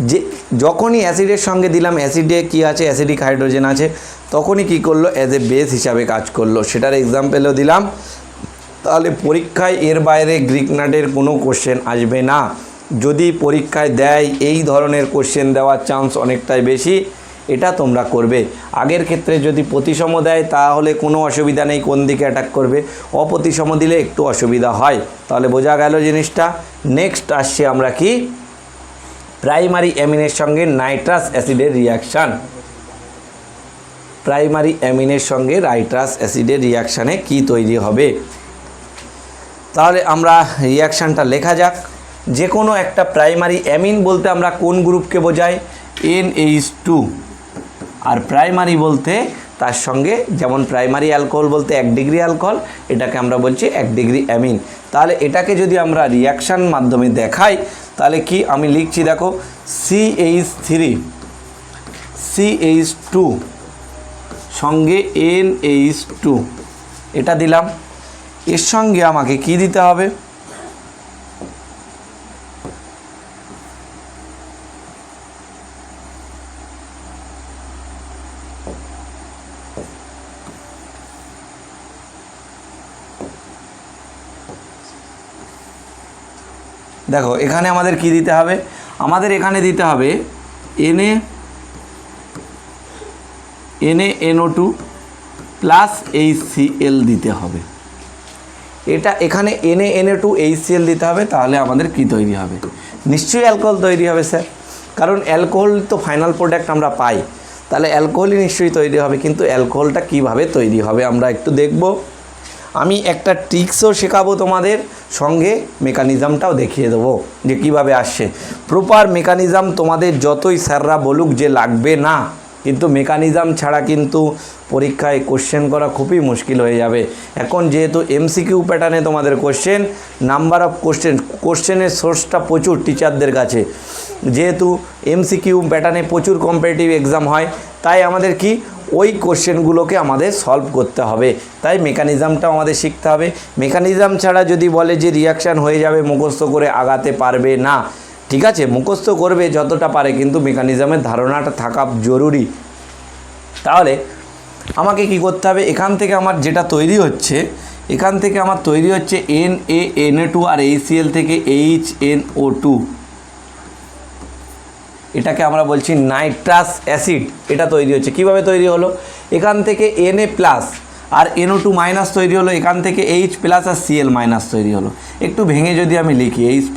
যে যখনই অ্যাসিডের সঙ্গে দিলাম, অ্যাসিডে কী আছে, অ্যাসিডিক হাইড্রোজেন আছে, তখনই কী করলো, অ্যাজ এ বেস হিসাবে কাজ করলো। সেটার এক্সাম্পলও দিলাম। তাহলে পরীক্ষায় এর বাইরে গ্রিক নাটের কোনো কোশ্চেন আসবে না। যদি পরীক্ষায় দেয় এই ধরনের কোশ্চেন দেওয়ার চান্স অনেকটাই বেশি, এটা তোমরা করবে। আগের ক্ষেত্রে যদি প্রতিসম দেয় তাহলে কোনো অসুবিধা নেই, কোন দিকে অ্যাটাক করবে। অপ্রতিসম দিলে একটু অসুবিধা হয়। তাহলে বোঝা গেল জিনিসটা। নেক্সট আসছে আমরা কি, প্রাইমারি অ্যামিনের সঙ্গে নাইট্রাস অ্যাসিডের রিয়াকশান। প্রাইমারি অ্যামিনের সঙ্গে নাইট্রাস অ্যাসিডের রিয়াকশানে কি তৈরি হবে। তাহলে আমরা রিয়াকশানটা লেখা যাক। যে কোনো একটা প্রাইমারি অ্যামিন বলতে আমরা কোন গ্রুপকে বোঝাই? NH2। আর প্রাইমারি বলতে তার সঙ্গে, যেমন প্রাইমারি অ্যালকোহল বলতে 1 ডিগ্রি অ্যালকোহল, এটাকে আমরা বলছি 1 ডিগ্রি অ্যামিন। তাহলে এটাকে যদি আমরা রিয়াকশান মাধ্যমে দেখাই তাহলে কি আমি লিখছি দেখো, CH3 CH2 সঙ্গে NH2 এটা দিলাম। এর সঙ্গে আমাকে কি দিতে হবে? দেখো এখানে আমাদের কি দিতে হবে? আমাদের এখানে দিতে হবে NaNO2 প্লাস HCl দিতে হবে। এটা এখানে NaNO2 HCl দিতে হবে। তাহলে আমাদের কি তৈরি হবে? নিশ্চয়ই অ্যালকোহল তৈরি হবে স্যার, কারণ অ্যালকোহল তো ফাইনাল প্রোডাক্ট আমরা পাই। তাহলে অ্যালকোহলই নিশ্চয়ই তৈরি হবে, কিন্তু অ্যালকোহলটা কিভাবে তৈরি হবে আমরা একটু দেখব। আমি একটা ট্রিক্সও শেখাবো তোমাদের, সঙ্গে মেকানিজমটাও দেখিয়ে দেবো যে কীভাবে আসছে। প্রপার মেকানিজম তোমাদের যতই স্যাররা বলুক যে লাগবে না, কিন্তু মেকানিজম ছাড়া কিন্তু পরীক্ষায় কোশ্চেন করা খুবই মুশকিল হয়ে যাবে। এখন যেহেতু এমসিকিউ প্যাটার্নে তোমাদের কোশ্চেন, নাম্বার অফ কোশ্চেনের সোর্সটা প্রচুর টিচারদের কাছে, যেহেতু এমসিকিউ প্যাটার্নে প্রচুর কম্পিটিটিভ এক্সাম হয়, তাই আমাদের কি ওই কোশ্চেনগুলোকে আমাদের সলভ করতে হবে, তাই মেকানিজমটাও আমাদের শিখতে হবে। মেকানিজম ছাড়া যদি বলে যে রিয়াকশান হয়ে যাবে, মুখস্থ করে আগাতে পারবে না, ঠিক আছে, মুখস্থ করবে যতটা পারে, কিন্তু মেকানিজমের ধারণাটা থাকা জরুরি। তাহলে আমাকে কি করতে হবে, এখান থেকে আমার যেটা তৈরি হচ্ছে, এখান থেকে আমার তৈরি হচ্ছে NaNO2 আর HCl থেকে HNO2, এটাকে আমরা বলছি নাইট্রাস অ্যাসিড। এটা তৈরি হচ্ছে, কিভাবে তৈরি হলো, এখান থেকে Na+ আর NO2 মাইনাস তৈরি হলো, এখান থেকে H+ আর Cl মাইনাস তৈরি হলো। একটু ভেঙে যদি আমি লিখি H+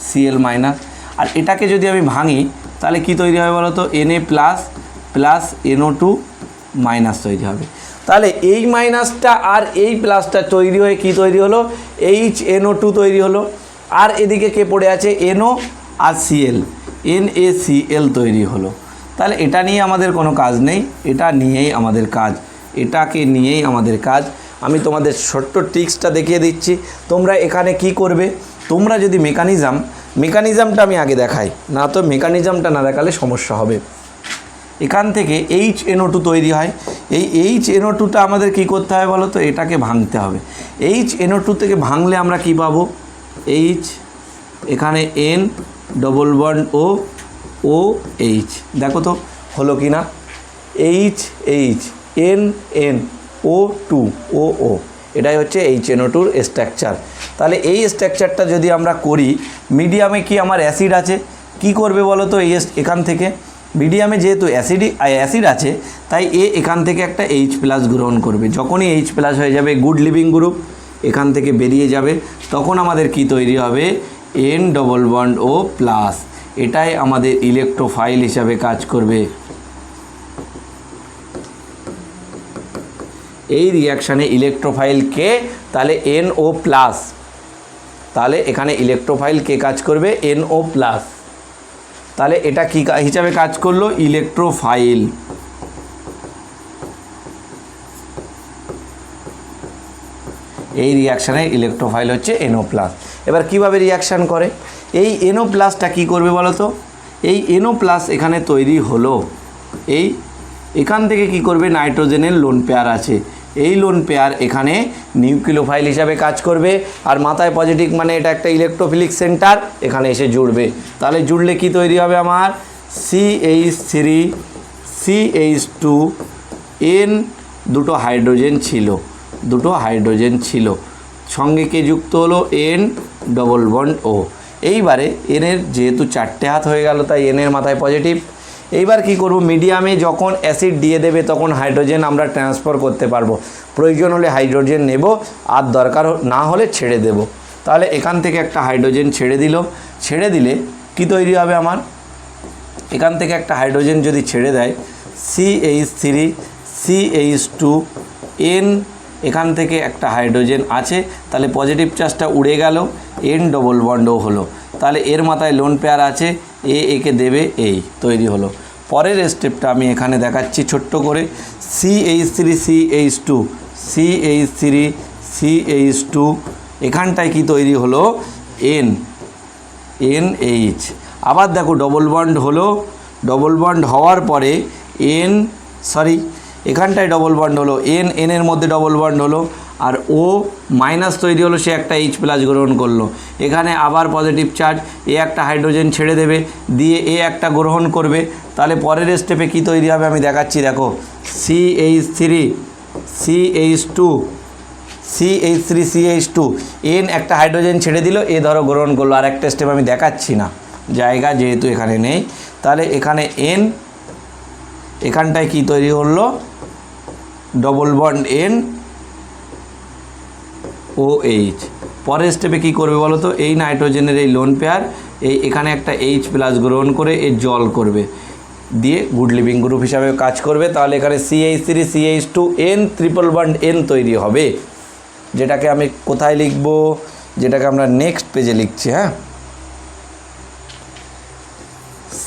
Cl মাইনাস, আর এটাকে যদি আমি ভাঙি তাহলে কি তৈরি হবে বলো তো, Na+ NO2 মাইনাস তৈরি হবে। তাহলে এই মাইনাসটা আর এই প্লাসটা তৈরি হয়ে কি তৈরি হলো, HNO2 তৈরি হলো। আর এদিকে কে পড়ে আছে, NO আর Cl, NaCl তৈরি হলো। তাহলে এটা নিয়ে আমাদের কোনো কাজ নেই, এটা নিয়েই আমাদের কাজ, এটাকে নিয়েই আমাদের কাজ। আমি তোমাদের ছোট্ট ট্রিক্সটা দেখিয়ে দিচ্ছি। তোমরা এখানে কি করবে, তোমরা যদি মেকানিজমটা আমি আগে দেখাই, না তো মেকানিজমটা না দেখালে সমস্যা হবে। এখান থেকে HNO2 তৈরি হয়, এই HNO2টা আমাদের কি করতে হবে বলো তো, এটাকে ভাঙতে হবে। HNO2 থেকে ভাঙলে আমরা কি পাবো, H, এখানে N ডবল বন্ড ও H, দেখো তো হলো কি না, HNO2, এটাই হচ্ছে HNO2-র স্ট্রাকচার। তাহলে এই স্ট্রাকচারটা যদি আমরা করি, মিডিয়ামে কি আমার অ্যাসিড আছে, কি করবে বলো তো, এখান থেকে মিডিয়ামে যেহেতু অ্যাসিড আছে, তাই এখান থেকে একটা H+ গ্রহণ করবে। যখনই H+ হয়ে যাবে, গুড লিভিং গ্রুপ এখান থেকে বেরিয়ে যাবে, তখন আমাদের কি তৈরি হবে, N ডবল বন্ড O+, এটাই আমাদের ইলেকট্রোফাইল হিসাবে কাজ করবে। এই রিয়াকশানে ইলেকট্রোফাইল কে, তাহলে NO+, তাহলে এখানে ইলেকট্রোফাইল কে কাজ করবে, NO+, তাহলে এটা কি হিসাবে কাজ করলো, ইলেকট্রোফাইল। এই রিয়াকশানে ইলেকট্রোফাইল হচ্ছে NO+। এবার কিভাবে রিয়াকশান করে, এই NO+টা কি করবে বলো তো, এই NO+ এখানে তৈরি হলো, এখান থেকে কি করবে, নাইট্রোজেনের লোন পেয়ার আছে, এই লোন পেয়ার এখানে নিউক্লিওফাইল হিসাবে কাজ করবে। আর মাথায় পজিটিভ মানে এটা একটা ইলেকট্রোফিলিক সেন্টার, এখানে এসে জুড়বে। তাহলে জুড়লে কি তৈরি হবে আমার, CH3 CH2 N, দুটো হাইড্রোজেন ছিল, সঙ্গে কে যুক্ত হলো, N ডবল বন্ড O। এইবারে এনের যেহেতু 4টে হাত হয়ে গেল, তাই এনের মাথায় পজিটিভ। এইবার কি করব, মিডিয়ামে যখন অ্যাসিড দিয়ে দেবে তখন হাইড্রোজেন আমরা ট্রান্সফার করতে পারবো, প্রয়োজন হলে হাইড্রোজেন নেব, আর দরকার না হলে ছেড়ে দেব। তাহলে এখান থেকে একটা হাইড্রোজেন ছেড়ে দিলে কি তৈরি হবে আমার, এখান থেকে একটা হাইড্রোজেন যদি ছেড়ে দেয়, CH3 CH2 N, এখান থেকে একটা হাইড্রোজেন আছে, তাহলে পজিটিভ চার্জটা উড়ে গেল, N ডবল বন্ড O হলো। তাহলে এর মাথায় লোন পেয়ার আছে, একে দেবে, এই তৈরি হলো। পরের স্টেপটা আমি এখানে দেখাচ্ছি ছোট্ট করে, CH3 CH2 এখানটায় কি তৈরি হলো, NH। আবার দেখো ডবল বন্ড হলো, ডবল বন্ড হওয়ার পরে এখানটায় ডবল বন্ড হলো, এর মধ্যে ডবল বন্ড হলো, আর O মাইনাস তৈরি হলো, সে একটা H+ গ্রহণ করলো। এখানে আবার পজিটিভ চার্জ, একটা হাইড্রোজেন ছেড়ে দেবে, দিয়ে একটা গ্রহণ করবে। তাহলে পরের স্টেপে কি তৈরি হবে আমি দেখাচ্ছি, দেখো CH3 CH2 N একটা হাইড্রোজেন ছেড়ে দিল, ধরো গ্রহণ করলো। আর একটা স্টেপ আমি দেখাচ্ছি না, জায়গা যেহেতু এখানে নেই। তাহলে এখানে N, এখানটায় কি তৈরি হলো, ডবল বন্ড N OH। পরের স্টেপে কি করবে বলো তো, এই নাইট্রোজেনের এই লোন পেয়ার এখানে একটা H+ গ্রহণ করে জল করবে, দিয়ে গুড লিভিং গ্রুপ হিসাবে কাজ করবে। তাহলে এখানে CH3 CH2 N triple bond N তৈরি হবে। যেটাকে আমি কোথায় লিখব, যেটাকে আমরা নেক্সট পেজে লিখছি। হ্যাঁ,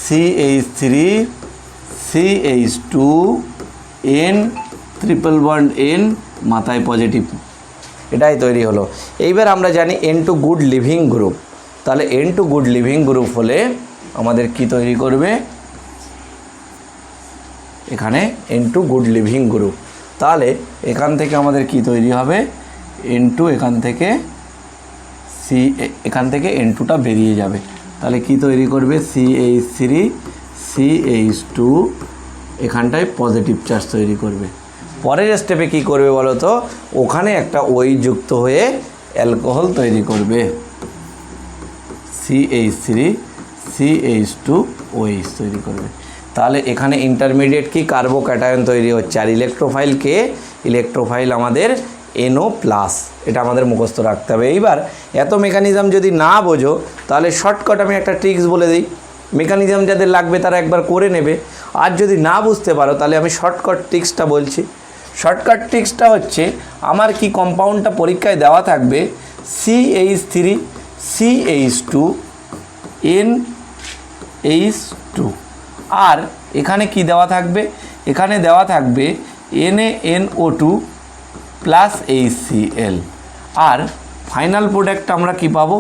CH3 CH2 N triple bond N মাথায় পজিটিভ, এটাই তৈরি হলো। এইবার আমরা জানি N2 গুড লিভিং গ্রুপ, তাহলে N2 গুড লিভিং গ্রুপ হলে আমাদের কি তৈরি করবে, এখানে N2 গুড লিভিং গ্রুপ, তাহলে এখান থেকে আমাদের কি তৈরি হবে, N2 এখান থেকে N2টা বেরিয়ে যাবে, তাহলে কি তৈরি করবে, CH3 CH2 এখানটায় পজিটিভ চার্জ তৈরি করবে। পরের স্টেপে কি করবে বলো তো, ওখানে একটা OH যুক্ত হয়ে অ্যালকোহল তৈরি করবে, CH3 CH2 OH তৈরি করবে। তাহলে এখানে ইন্টারমিডিয়েট কি কার্বোক্যাটায়ন তৈরি হচ্ছে, আর ইলেকট্রোফাইল আমাদের NO+, এটা আমাদের মুখস্থ রাখতে হবে। এইবার এত মেকানিজম যদি না বোঝো তাহলে শর্টকাট আমি একটা ট্রিক্স বলে দিই, মেকানিজম যাদের লাগবে তারা একবার করে নেবে, আর যদি না বুঝতে পারো তাহলে আমি শর্টকাট ট্রিক্সটা বলছি। শর্টকাট ট্রিক্সটা হচ্ছে, আমার কি কম্পাউন্ডটা পরীক্ষায় দেওয়া থাকবে, CH3 CH2 NH2, আর এখানে কি দেওয়া থাকবে, এখানে দেওয়া থাকবে NaNO2 প্লাস HCl, আর ফাইনাল প্রোডাক্ট আমরা কি পাবো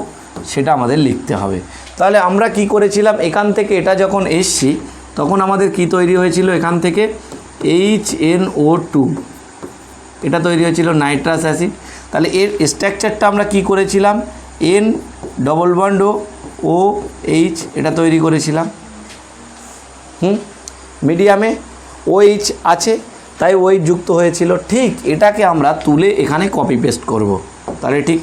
সেটা আমাদের লিখতে হবে। তাহলে আমরা কি করেছিলাম, এখান থেকে এটা যখন এসছি তখন আমাদের কি তৈরি হয়েছিল, এখান থেকে HNO2, এটা তৈরি হয়েছিল নাইট্রাস অ্যাসিড। তাহলে এর স্ট্রাকচারটা আমরা কি করেছিলাম, N ডবল বন্ড OH এটা তৈরি করেছিলাম। মিডিয়ামে OH আছে তাই OH যুক্ত হয়েছিল, ঠিক এটাকে আমরা তুলে এখানে কপি পেস্ট করব। তাহলে ঠিক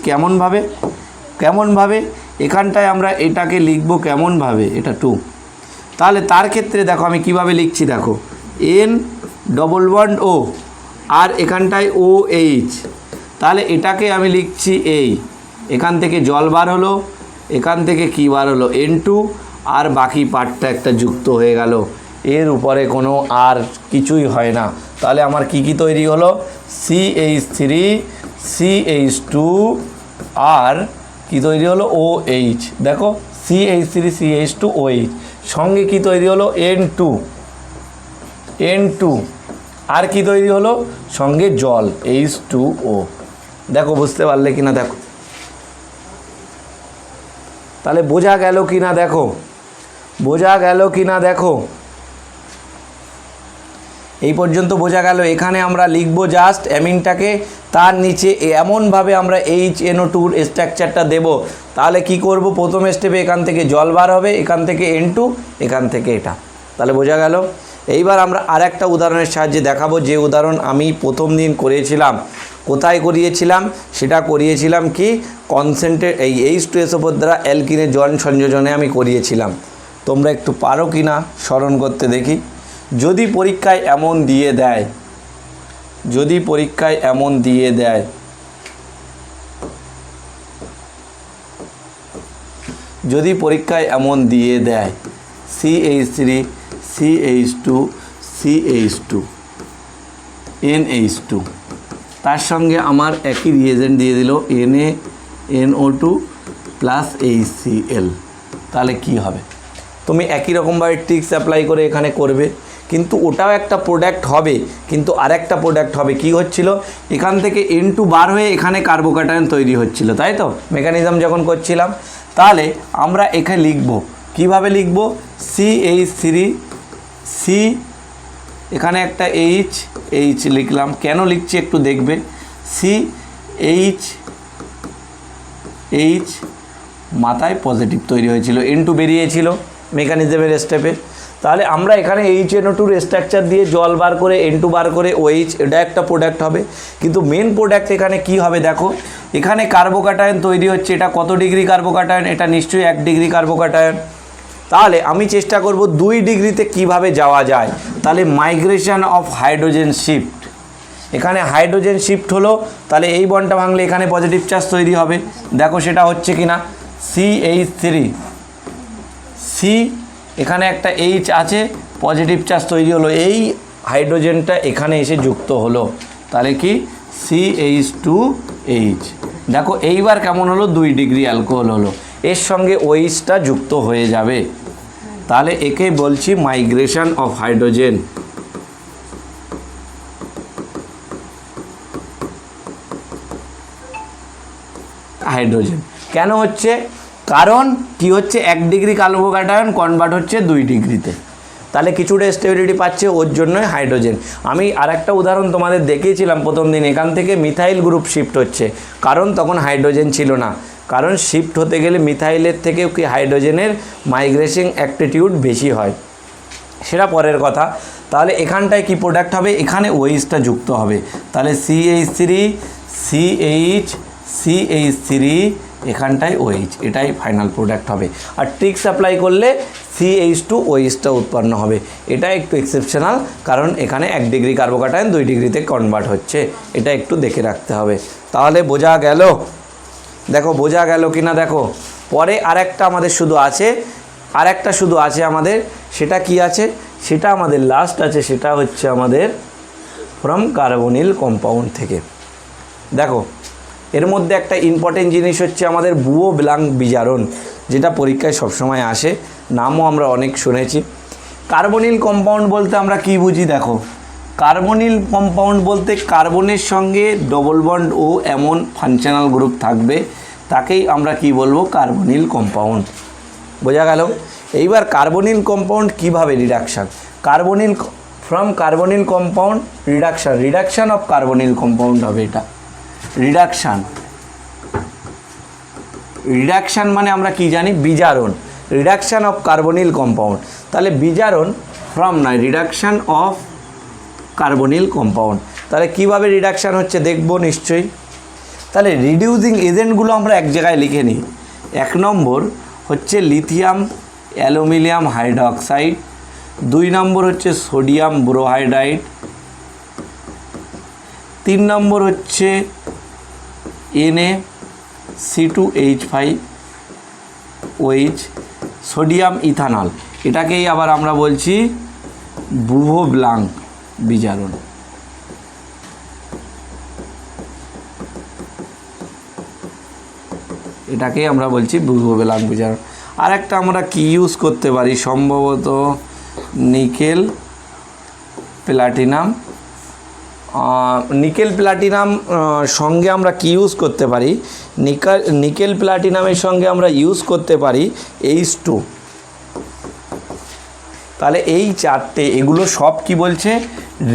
কেমনভাবে এখানটায় আমরা এটাকে লিখব কেমনভাবে, এটা 2, তাহলে তার ক্ষেত্রে দেখো আমি কিভাবে লিখছি, দেখো N ডবল বন্ড O আর এখানটায় OH, তাহলে এটাকে আমি লিখছি এখান থেকে জল বার হলো, এখান থেকে কি বার হলো N2, আর বাকি পার্টটা একটা যুক্ত হয়ে গেল, এর উপরে কোনো আর কিছুই হয় না। তাহলে আমার কি তৈরি হলো, CH3 CH2 আর কি তৈরি হলো OH, দেখো CH3 CH2 OH, সঙ্গে কি তৈরি হলো N2 আর কি তৈরি হলো সঙ্গে জল H2O। দেখো বুঝতে পারলে কিনা, দেখো তাহলে বোঝা গেল কিনা, দেখো এই পর্যন্ত বোঝা গেল। এখানে আমরা লিখব জাস্ট অ্যামিনটাকে, তার নিচে এমনভাবে আমরা HNO2 স্ট্রাকচারটা দেব। তাহলে কি করব, প্রথম স্টেপে এখান থেকে জল বার হবে, এখান থেকে N2, এখান থেকে এটা, তাহলে বোঝা গেল। এইবার আমরা আর একটা উদাহরণের সাহায্যে দেখাবো, যে উদাহরণ আমি প্রথম দিন করিয়েছিলাম। কোথায় করিয়েছিলাম, সেটা করিয়েছিলাম কি কনসেন্ট্রেট এই H2SO4 দ্বারা অ্যালকিনের জল সংযোজনে আমি করিয়েছিলাম। তোমরা একটু পারো কি না স্মরণ করতে দেখি। যদি পরীক্ষায় এমন দিয়ে দেয়, CH3 CH2 CH2 NH2, তার সঙ্গে আমার একই রিয়েজেন্ট দিয়ে দিল NaNO2 প্লাস HCl, তাহলে কি হবে, তুমি একই রকমভাবে ট্রিক্স অ্যাপ্লাই করে এখানে করবে, কিন্তু ওটাও একটা প্রোডাক্ট হবে, কিন্তু আরেকটা প্রোডাক্ট হবে। কি হচ্ছিল, এখান থেকে N2 বার হয়ে এখানে কার্বোক্যাটায়ন তৈরি হচ্ছিল, তাই তো মেকানিজম যখন করছিলাম। তাহলে আমরা এখানে লিখব, কিভাবে লিখব, CH3 C, এখানে একটা H লিখলাম, কেন লিখছি একটু দেখবে, CH মাথায় পজিটিভ তৈরি হয়েছিল, N2 বেরিয়েছিল মেকানিজমের স্টেপে। তাহলে আমরা এখানে HNO2 স্ট্রাকচার দিয়ে জল বার করে N2 বার করে OH, এটা একটা প্রোডাক্ট হবে। কিন্তু মেন প্রোডাক্ট এখানে কি হবে, দেখো এখানে কার্বোক্যাটায়ন তৈরি হচ্ছে, এটা কত ডিগ্রি কার্বোক্যাটায়ন, এটা নিশ্চয়ই 1 ডিগ্রি কার্বোক্যাটায়ন। তাহলে আমি চেষ্টা করব 2 ডিগ্রিতে কিভাবে যাওয়া যায়। তাহলে মাইগ্রেশন অফ হাইড্রোজেন শিফট, এখানে হাইড্রোজেন শিফট হলো, তাহলে এই বন্ডটা ভাঙলে এখানে পজিটিভ চার্জ তৈরি হবে। দেখো সেটা হচ্ছে কি না, CH3 C, এখানে একটা H আছে, পজিটিভ চার্জ তৈরি হলো, এই হাইড্রোজেনটা এখানে এসে যুক্ত হলো, তাহলে কি CH2 এইচ। দেখো এইবার কেমন হলো, 2 ডিগ্রি অ্যালকোহল হলো, এর সঙ্গে ওইচটা যুক্ত হয়ে যাবে, তাহলে একে বলছি মাইগ্রেশন অফ হাইড্রোজেন। হাইড্রোজেন কেন হচ্ছে, কারণ কি হচ্ছে, 1 ডিগ্রি কার্বোক্যাটায়ন কনভার্ট হচ্ছে 2 ডিগ্রিতে, তাহলে কিছুটা স্টেবিলিটি পাচ্ছে, ওর জন্যই হাইড্রোজেন। আমি আরেকটা উদাহরণ তোমাদের দেখিয়েছিলাম প্রথম দিন, এখান থেকে মিথাইল গ্রুপ শিফট হচ্ছে, কারণ তখন হাইড্রোজেন ছিল না, কারণ শিফট হতে গেলে মিথাইলের থেকেও কি হাইড্রোজেনের মাইগ্রেশন অ্যাক্টিটিউড বেশি হয়, সেটা পরের কথা। তাহলে এখানটায় কি প্রোডাক্ট হবে, এখানে ওইচটা যুক্ত হবে, তাহলে CH3 CH3 এখানটায় OH, এটাই ফাইনাল প্রোডাক্ট হবে। আর ট্রিক্স অ্যাপ্লাই করলে CH2 OHটা উৎপন্ন হবে, এটা একটু এক্সেপশনাল, কারণ এখানে 1 ডিগ্রি কার্বোক্যাটায়ন 2 ডিগ্রিতে কনভার্ট হচ্ছে, এটা একটু দেখে রাখতে হবে। তাহলে বোঝা গেল, দেখো বোঝা গেল কি না, দেখো পরে আরেকটা আমাদের শুধু আছে, আমাদের, সেটা কি আছে, সেটা আমাদের লাস্ট আছে, সেটা হচ্ছে আমাদের ফ্রম কার্বনিল কম্পাউন্ড থেকে। দেখো এর মধ্যে একটা ইম্পর্টেন্ট জিনিস হচ্ছে আমাদের বুও ব্লাঙ্ক বিজারণ, যেটা পরীক্ষায় সবসময় আসে, নামও আমরা অনেক শুনেছি। কার্বনিল কম্পাউন্ড বলতে আমরা কি বুঝি, দেখো কার্বনিল কম্পাউন্ড বলতে কার্বনের সঙ্গে ডবল বন্ড ও এমন ফাংশনাল গ্রুপ থাকবে, তাকেই আমরা কি বলবো, কার্বনিল কম্পাউন্ড। বোঝা গেল। এইবার কার্বনিল কম্পাউন্ড কিভাবে reduction, from carbonyl compound reduction of carbonyl compound হবে, এটা রিডাকশান মানে আমরা কি জানি, বিজারণ, রিডাকশান অফ কার্বনিল কম্পাউন্ড, তাহলে বিজারণ ফ্রম নয়, রিডাকশান অফ কার্বনিল কম্পাউন্ড। তাহলে কিভাবে রিডাকশান হচ্ছে দেখবো নিশ্চয়ই। তাহলে রিডিউসিং এজেন্টগুলো আমরা এক জায়গায় লিখে নিই। 1 নম্বর হচ্ছে লিথিয়াম অ্যালুমিনিয়াম হাইড্রোক্সাইড, 2 নম্বর হচ্ছে সোডিয়াম বোরোহাইড্রাইড, 3 নম্বর হচ্ছে NaC2H5OH সোডিয়াম ইথানল, এটাকেই আবার আমরা বলছি বুভো ব্লাঙ্ক বিজারণ। এটাকেই আমরা বলছি বুভো ব্লাঙ্ক বিজারণ। আর একটা আমরা কি ইউজ করতে পারি, সম্ভবত নিকেল প্লাটিনাম, সঙ্গে আমরা কি ইউজ করতে পারি, নিকেল প্লাটিনামের সঙ্গে আমরা ইউজ করতে পারি H2। তাহলে এই 4টে, এগুলো সব কি বলছে,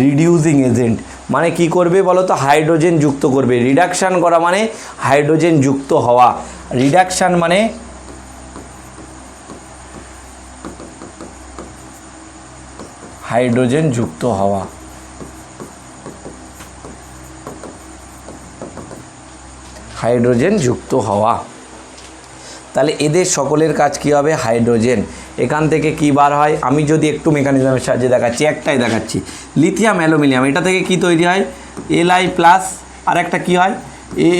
রিডিউসিং এজেন্ট, মানে কি করবে বলো তো, হাইড্রোজেন যুক্ত করবে। রিডাকশান করা মানে হাইড্রোজেন যুক্ত হওয়া, রিডাকশান মানে হাইড্রোজেন যুক্ত হওয়া, তাহলে এদের সকলের কাজ কি হবে, হাইড্রোজেন। এখান থেকে কি বার হয়, আমি যদি একটু মেকানিজমের সাহায্যে দেখাচ্ছি, একটাই দেখাচ্ছি, লিথিয়াম অ্যালুমিনিয়াম, এটা থেকে কি তৈরি হয়, Li+, আর একটা কি হয়,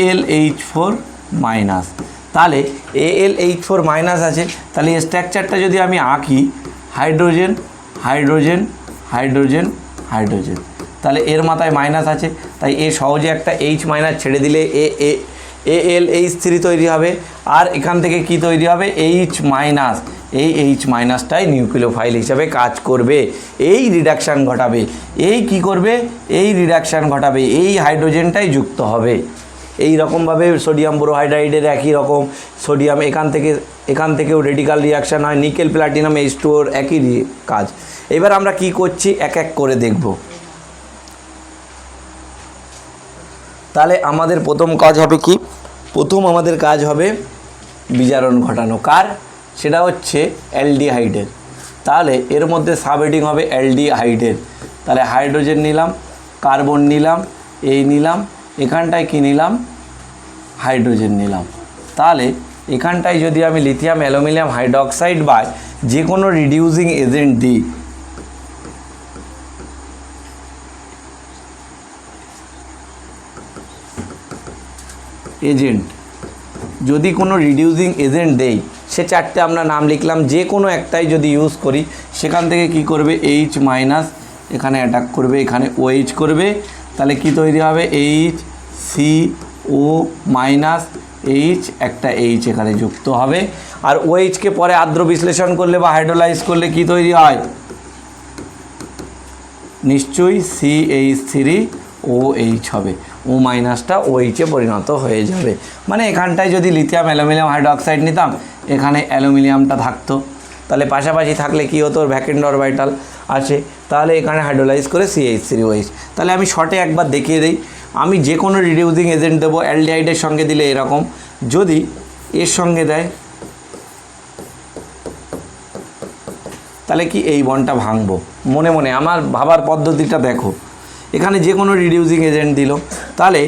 AlH4-। তাহলে AlH4- আছে, তাহলে এই স্ট্রাকচারটা যদি আমি আঁকি, হাইড্রোজেন হাইড্রোজেন হাইড্রোজেন হাইড্রোজেন, তাহলে এর মাথায় মাইনাস আছে, তাই এ সহজে একটা H- ছেড়ে দিলে AlH3 তৈরি হবে, আর এখান থেকে কি তৈরি হবে, H-, এই H-টাই নিউক্লিওফাইল হিসাবে কাজ করবে, এই রিডাকশান ঘটাবে, এই কি করবে, এই রিডাকশান ঘটাবে, এই হাইড্রোজেনটাই যুক্ত হবে। এই রকমভাবে সোডিয়াম বোরোহাইড্রাইডের একই রকম, সোডিয়াম এখান থেকেও রেডিকাল রিয়াকশান হয়, নিকেল প্লাটিনাম H2 একই কাজ। এবার আমরা কি করছি এক এক করে দেখব। তাহলে আমাদের প্রথম কাজ হবে কি, আমাদের কাজ হবে বিজারণ ঘটানো, কার, সেটা হচ্ছে অ্যালডিহাইডের। তাহলে এর মধ্যে সাবহেডিং হবে অ্যালডিহাইডের, তাহলে হাইড্রোজেন নিলাম, কার্বন নিলাম, এই নিলাম, এখানটায় কি নিলাম, হাইড্রোজেন নিলাম। তাহলে এখানটায় যদি আমি লিথিয়াম অ্যালুমিনিয়াম হাইড্রোক্সাইড বা যে কোনো রিডিউসিং এজেন্ট দিই, যদি কোনো রিডিউসিং এজেন্ট দেই, সে 4টে আমরা নাম লিখলাম, যে কোনো একটাই যদি ইউজ করি, সেখান থেকে কি করবে, H- এখানে অ্যাটাক করবে, এখানে OH করবে, তাহলে কি তৈরি হবে, HCl ও মাইনাস এইচ, একটা এইচ এখানে যুক্ত হবে। আর ওএইচকে পরে আর্দ্র বিশ্লেষণ করলে বা হাইড্রোলাইজ করলে কি তৈরি হয়? নিশ্চয়ই CH3OH হবে, ও মাইনাসটা ওএইচে পরিণত হয়ে যাবে। মানে এখানটায় যদি লিথিয়াম অ্যালুমিনিয়াম হাইড্রোক্সাইড নিতাম, এখানে অ্যালুমিনিয়ামটা থাকতো, তাহলে পাশাপাশি থাকলে কি হতো? ভ্যাকেন্ট অরবিটাল আছে, তাহলে এখানে হাইড্রোলাইজ করে CH3OH। তাহলে আমি শর্টে একবার দেখিয়ে দিই। আমি যে কোনো রিডিউসিং এজেন্ট দেবো, অ্যালডিহাইডের সঙ্গে দিলে এরকম, যদি এর সঙ্গে দেয় তাহলে কি এই বন্ডটা ভাঙবো। মনে মনে আমার ভাবার পদ্ধতিটা দেখো, এখানে যে কোনো রিডিউসিং এজেন্ট দিল, তাহলে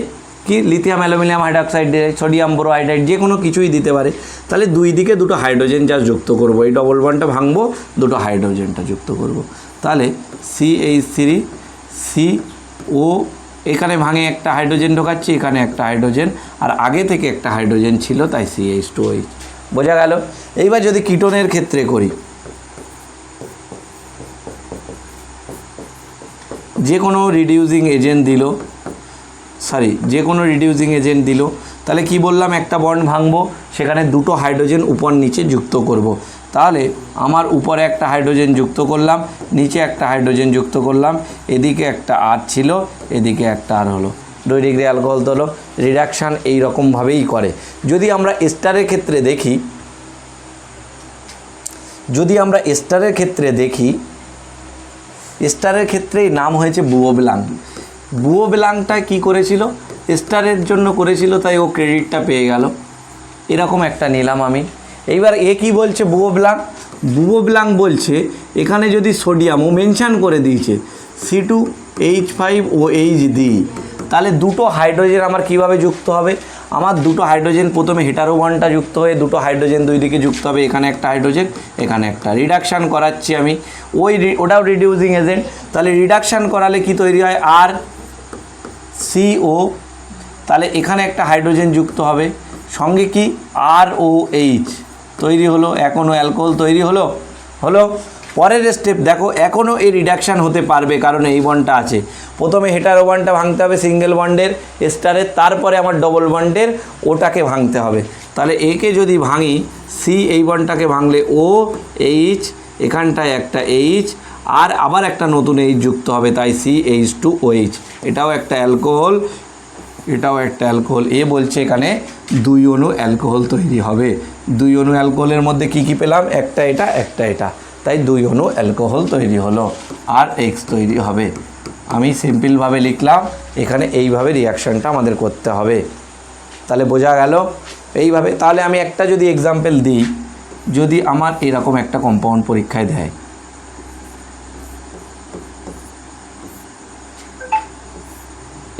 কি লিথিয়াম অ্যালুমিনিয়াম হাইড্রোক্সাইড, সোডিয়াম বোরোহাইড্রাইড যে কোনো কিছুই দিতে পারে, তাহলে দুই দিকে দুটো হাইড্রোজেন যা যুক্ত করব, এই ডবল বন্ডটা ভাঙবো, দুটো হাইড্রোজেনটা যুক্ত করব। তাহলে CH3CO, এখানে ভাঙে একটা হাইড্রোজেন ঢোকাচ্ছি, এখানে একটা হাইড্রোজেন, আর আগে থেকে একটা হাইড্রোজেন ছিল, তাই CH2OH। বোঝা গেল? এইবার যদি কিটোনের ক্ষেত্রে করি, যে কোনো রিডিউসিং এজেন্ট দিল, তাহলে কি বললাম? একটা বন্ড ভাঙবো, সেখানে দুটো হাইড্রোজেন উপর নিচে যুক্ত করব। তাহলে আমার উপরে একটা হাইড্রোজেন যুক্ত করলাম, নিচে একটা হাইড্রোজেন যুক্ত করলাম, এদিকে একটা আর ছিল, এদিকে একটা আর হলো, 2 ডিগ্রি অ্যালকোহল হলো। রিডাকশান এই রকমভাবেই করে। যদি আমরা এস্টারের ক্ষেত্রে দেখি, এস্টারের ক্ষেত্রেই নাম হয়েছে বুয়োবেলাং। বুয়োবেলাংটা কী করেছিল? এস্টারের জন্য করেছিল, তাই ও ক্রেডিটটা পেয়ে গেল। এরকম একটা নিলাম আমি। এইবার এ কি বলছে? বুয়োবেলাং বলছে এখানে যদি সোডিয়াম, ও মেনশান করে দিয়েছে C2H5OH দিই, তাহলে দুটো হাইড্রোজেন আমার কিভাবে যুক্ত হবে? আমার দুটো হাইড্রোজেন প্রথমে হেটারো বন্ডটা যুক্ত হয়ে দুটো হাইড্রোজেন দুই দিকে যুক্ত হবে, এখানে একটা হাইড্রোজেন, এখানে একটা। রিডাকশান করাচ্ছি আমি, ওটাও রিডিউসিং এজেন্ট। তাহলে রিডাকশান করালে কি তৈরি হয়? RCO, তাহলে এখানে একটা হাইড্রোজেন যুক্ত হবে, সঙ্গে কি ROH তৈরি হলো, এখনও অ্যালকোহল তৈরি হলো। পরের স্টেপ দেখো, এখনও এই রিডাকশান হতে পারবে, কারণ এই বন্ডটা আছে। প্রথমে হেটারো বন্ডটা ভাঙতে হবে সিঙ্গেল বন্ডের এস্টারের, তারপরে আমার ডবল বন্ডের ওটাকে ভাঙতে হবে। তাহলে একে যদি ভাঙি, এই বন্ডটাকে ভাঙলে OH, এখানটায় একটা H, আর আবার একটা নতুন H যুক্ত হবে, তাই CH2OH। এটাও একটা অ্যালকোহল, এ বলছে এখানে 2 অণু অ্যালকোহল তৈরি হবে। 2 অণু অ্যালকোহলের মধ্যে কি পেলাম? একটা এটা, তাই 2 অণু অ্যালকোহল তৈরি হলো, আর X তৈরি হবে। আমি সিম্পলভাবে লিখলাম, এখানে এইভাবে রিয়াকশানটা আমাদের করতে হবে। তাহলে বোঝা গেল এইভাবে। তাহলে আমি একটা যদি এক্সাম্পল দিই, যদি আমার এরকম একটা কম্পাউন্ড পরীক্ষায় দেয়,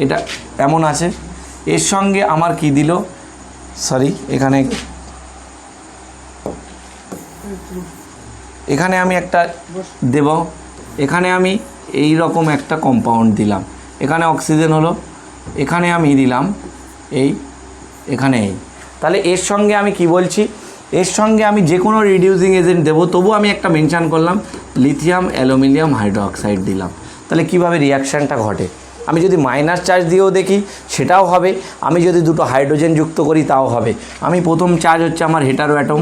এটা এমন আছে, এর সঙ্গে আমার কি দিল? এখানে আমি একটা দেব, এখানে আমি এই রকম একটা কম্পাউন্ড দিলাম, এখানে অক্সিজেন হলো, এখানে আমি দিলাম এখানে তাহলে এর সঙ্গে আমি কি বলছি? এর সঙ্গে আমি যে কোনো রিডিউসিং এজেন্ট দেবো, তবু আমি একটা মেনশান করলাম লিথিয়াম অ্যালুমিনিয়াম হাইড্রোক্সাইড দিলাম। তাহলে কিভাবে রিয়াকশানটা ঘটে? আমি যদি মাইনাস চার্জ দিয়েও দেখি সেটাও হবে, আমি যদি দুটো হাইড্রোজেন যুক্ত করি তাও হবে। আমি প্রথম চার্জ হচ্ছে আমার হেটারো অ্যাটম,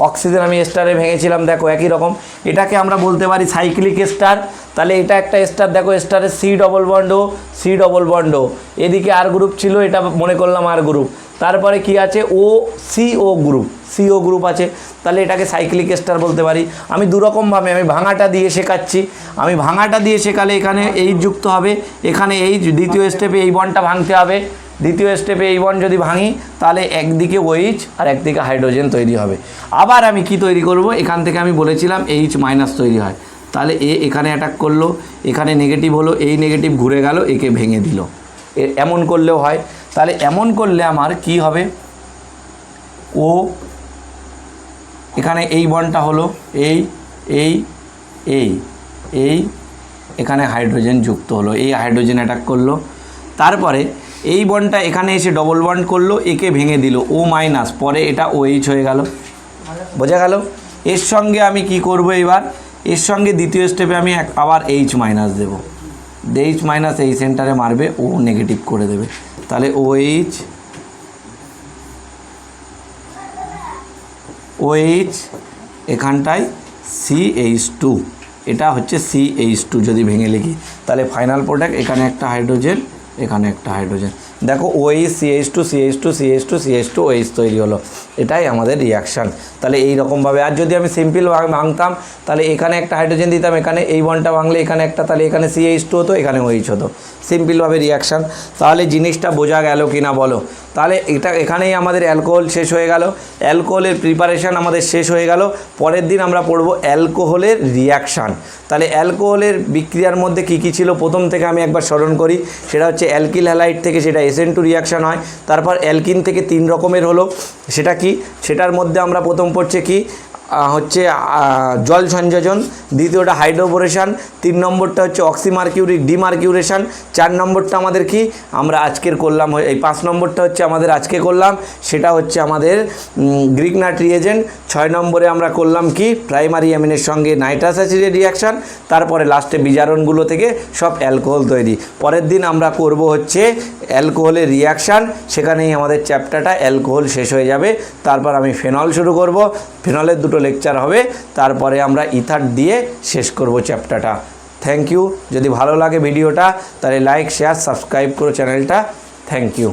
অক্সিজেন আমি স্টারে ভেঙেছিলাম, দেখো একই রকম। এটাকে আমরা বলতে পারি সাইক্লিক স্টার। তাহলে এটা একটা স্টার, দেখো স্টারের C ডবল বন্ড, এদিকে আর গ্রুপ ছিল, এটা মনে করলাম আর গ্রুপ। তারপরে কি আছে? CO গ্রুপ আছে, তাহলে এটাকে সাইক্লিক স্টার বলতে পারি। আমি দুরকমভাবে আমি ভাঙাটা দিয়ে শেখাচ্ছি। আমি ভাঙাটা দিয়ে শেখালে এখানে H যুক্ত হবে, এখানে H, দ্বিতীয় স্টেপে এই বন্ডটা ভাঙতে হবে। দ্বিতীয় স্টেপে এই বন্ড যদি ভাঙি, তাহলে একদিকে OH আর একদিকে হাইড্রোজেন তৈরি হবে। আবার আমি কি তৈরি করব? এখান থেকে আমি বলেছিলাম H মাইনাস তৈরি হয়, তাহলে এখানে অ্যাটাক করলো, এখানে নেগেটিভ হলো, এই নেগেটিভ ঘুরে গেল, একে ভেঙে দিল। এমন করলেও হয়। তাহলে এমন করলে আমার কি হবে? এখানে এই বন্ডটা হলো এখানে হাইড্রোজেন যুক্ত হলো, এই হাইড্রোজেন অ্যাটাক করলো। তারপরে এই বন্ডটা এখানে এসে ডবল বন্ড করলো, একে ভেঙে দিল, O মাইনাস, পরে এটা OH হয়ে গেল। বোঝা গেল? এর সঙ্গে আমি কি করব? এবার এর সঙ্গে দ্বিতীয় স্টেপে আমি আবার H মাইনাস দেবো। H মাইনাস এই সেন্টারে মারবে, O নেগেটিভ করে দেবে, তাহলে OH OH, এখানটায় CH2, এটা হচ্ছে CH2 যদি ভেঙে লিখি, তাহলে ফাইনাল প্রোডাক্ট এখানে একটা হাইড্রোজেন, এখানে একটা হাইড্রোজেন, দেখো OH CH2 CH2 CH2 CH2 OH তৈরি হলো, এটাই আমাদের রিয়াকশান। তাহলে এই রকমভাবে, আর যদি আমি সিম্পল ভাঙতাম তাহলে এখানে একটা হাইড্রোজেন দিতাম, এখানে এই বনটা ভাঙলে এখানে একটা, তাহলে এখানে CH2 হতো, এখানে OH হতো, সিম্পলভাবে রিয়াকশান। তাহলে জিনিসটা বোঝা গেল কি না বলো? তাহলে এটা এখানেই আমাদের অ্যালকোহল শেষ হয়ে গেল, অ্যালকোহলের প্রিপারেশান আমাদের শেষ হয়ে গেল। পরের দিন আমরা পড়ব অ্যালকোহলের রিয়াকশান। তাহলে অ্যালকোহলের বিক্রিয়ার মধ্যে কী কী ছিল প্রথম থেকে আমি একবার স্মরণ করি। সেটা হচ্ছে অ্যালকিল হ্যালাইড থেকে সেটা SN2 রিয়াকশান হয়, তারপর অ্যালকিন থেকে 3 রকমের হলো, সেটা কি? সেটার মধ্যে আমরা প্রথম পড়ছে কি হচ্ছে জল সংযোজন, দ্বিতীয়টা হাইড্রোবোরেশন, 3 নম্বরটা হচ্ছে অক্সিমার্কিউরিক ডিমার্কিউরেশন, 4 নম্বরটা আমাদের কি আমরা আজকের করলাম, এই 5 নম্বরটা হচ্ছে আমাদের আজকে করলাম, সেটা হচ্ছে আমাদের গ্রিগনাট রিয়েজেন্ট। 6 নম্বরে আমরা করলাম কি প্রাইমারি অ্যামিনের সঙ্গে নাইট্রাস অ্যাসিডের রিয়াকশান, তারপরে লাস্টে বিজারণগুলো থেকে সব অ্যালকোহল তৈরি। পরের দিন আমরা করব হচ্ছে অ্যালকোহলের রিয়াকশান, সেখানেই আমাদের চ্যাপ্টারটা অ্যালকোহল শেষ হয়ে যাবে। তারপর আমি ফেনল শুরু করব, ফেনলের 2টো লেকচার হবে, তারপরে আমরা ইথার দিয়ে শেষ করব চ্যাপ্টারটা। Thank you. যদি ভালো লাগে ভিডিওটা তাহলে লাইক শেয়ার সাবস্ক্রাইব করো চ্যানেলটা। Thank you.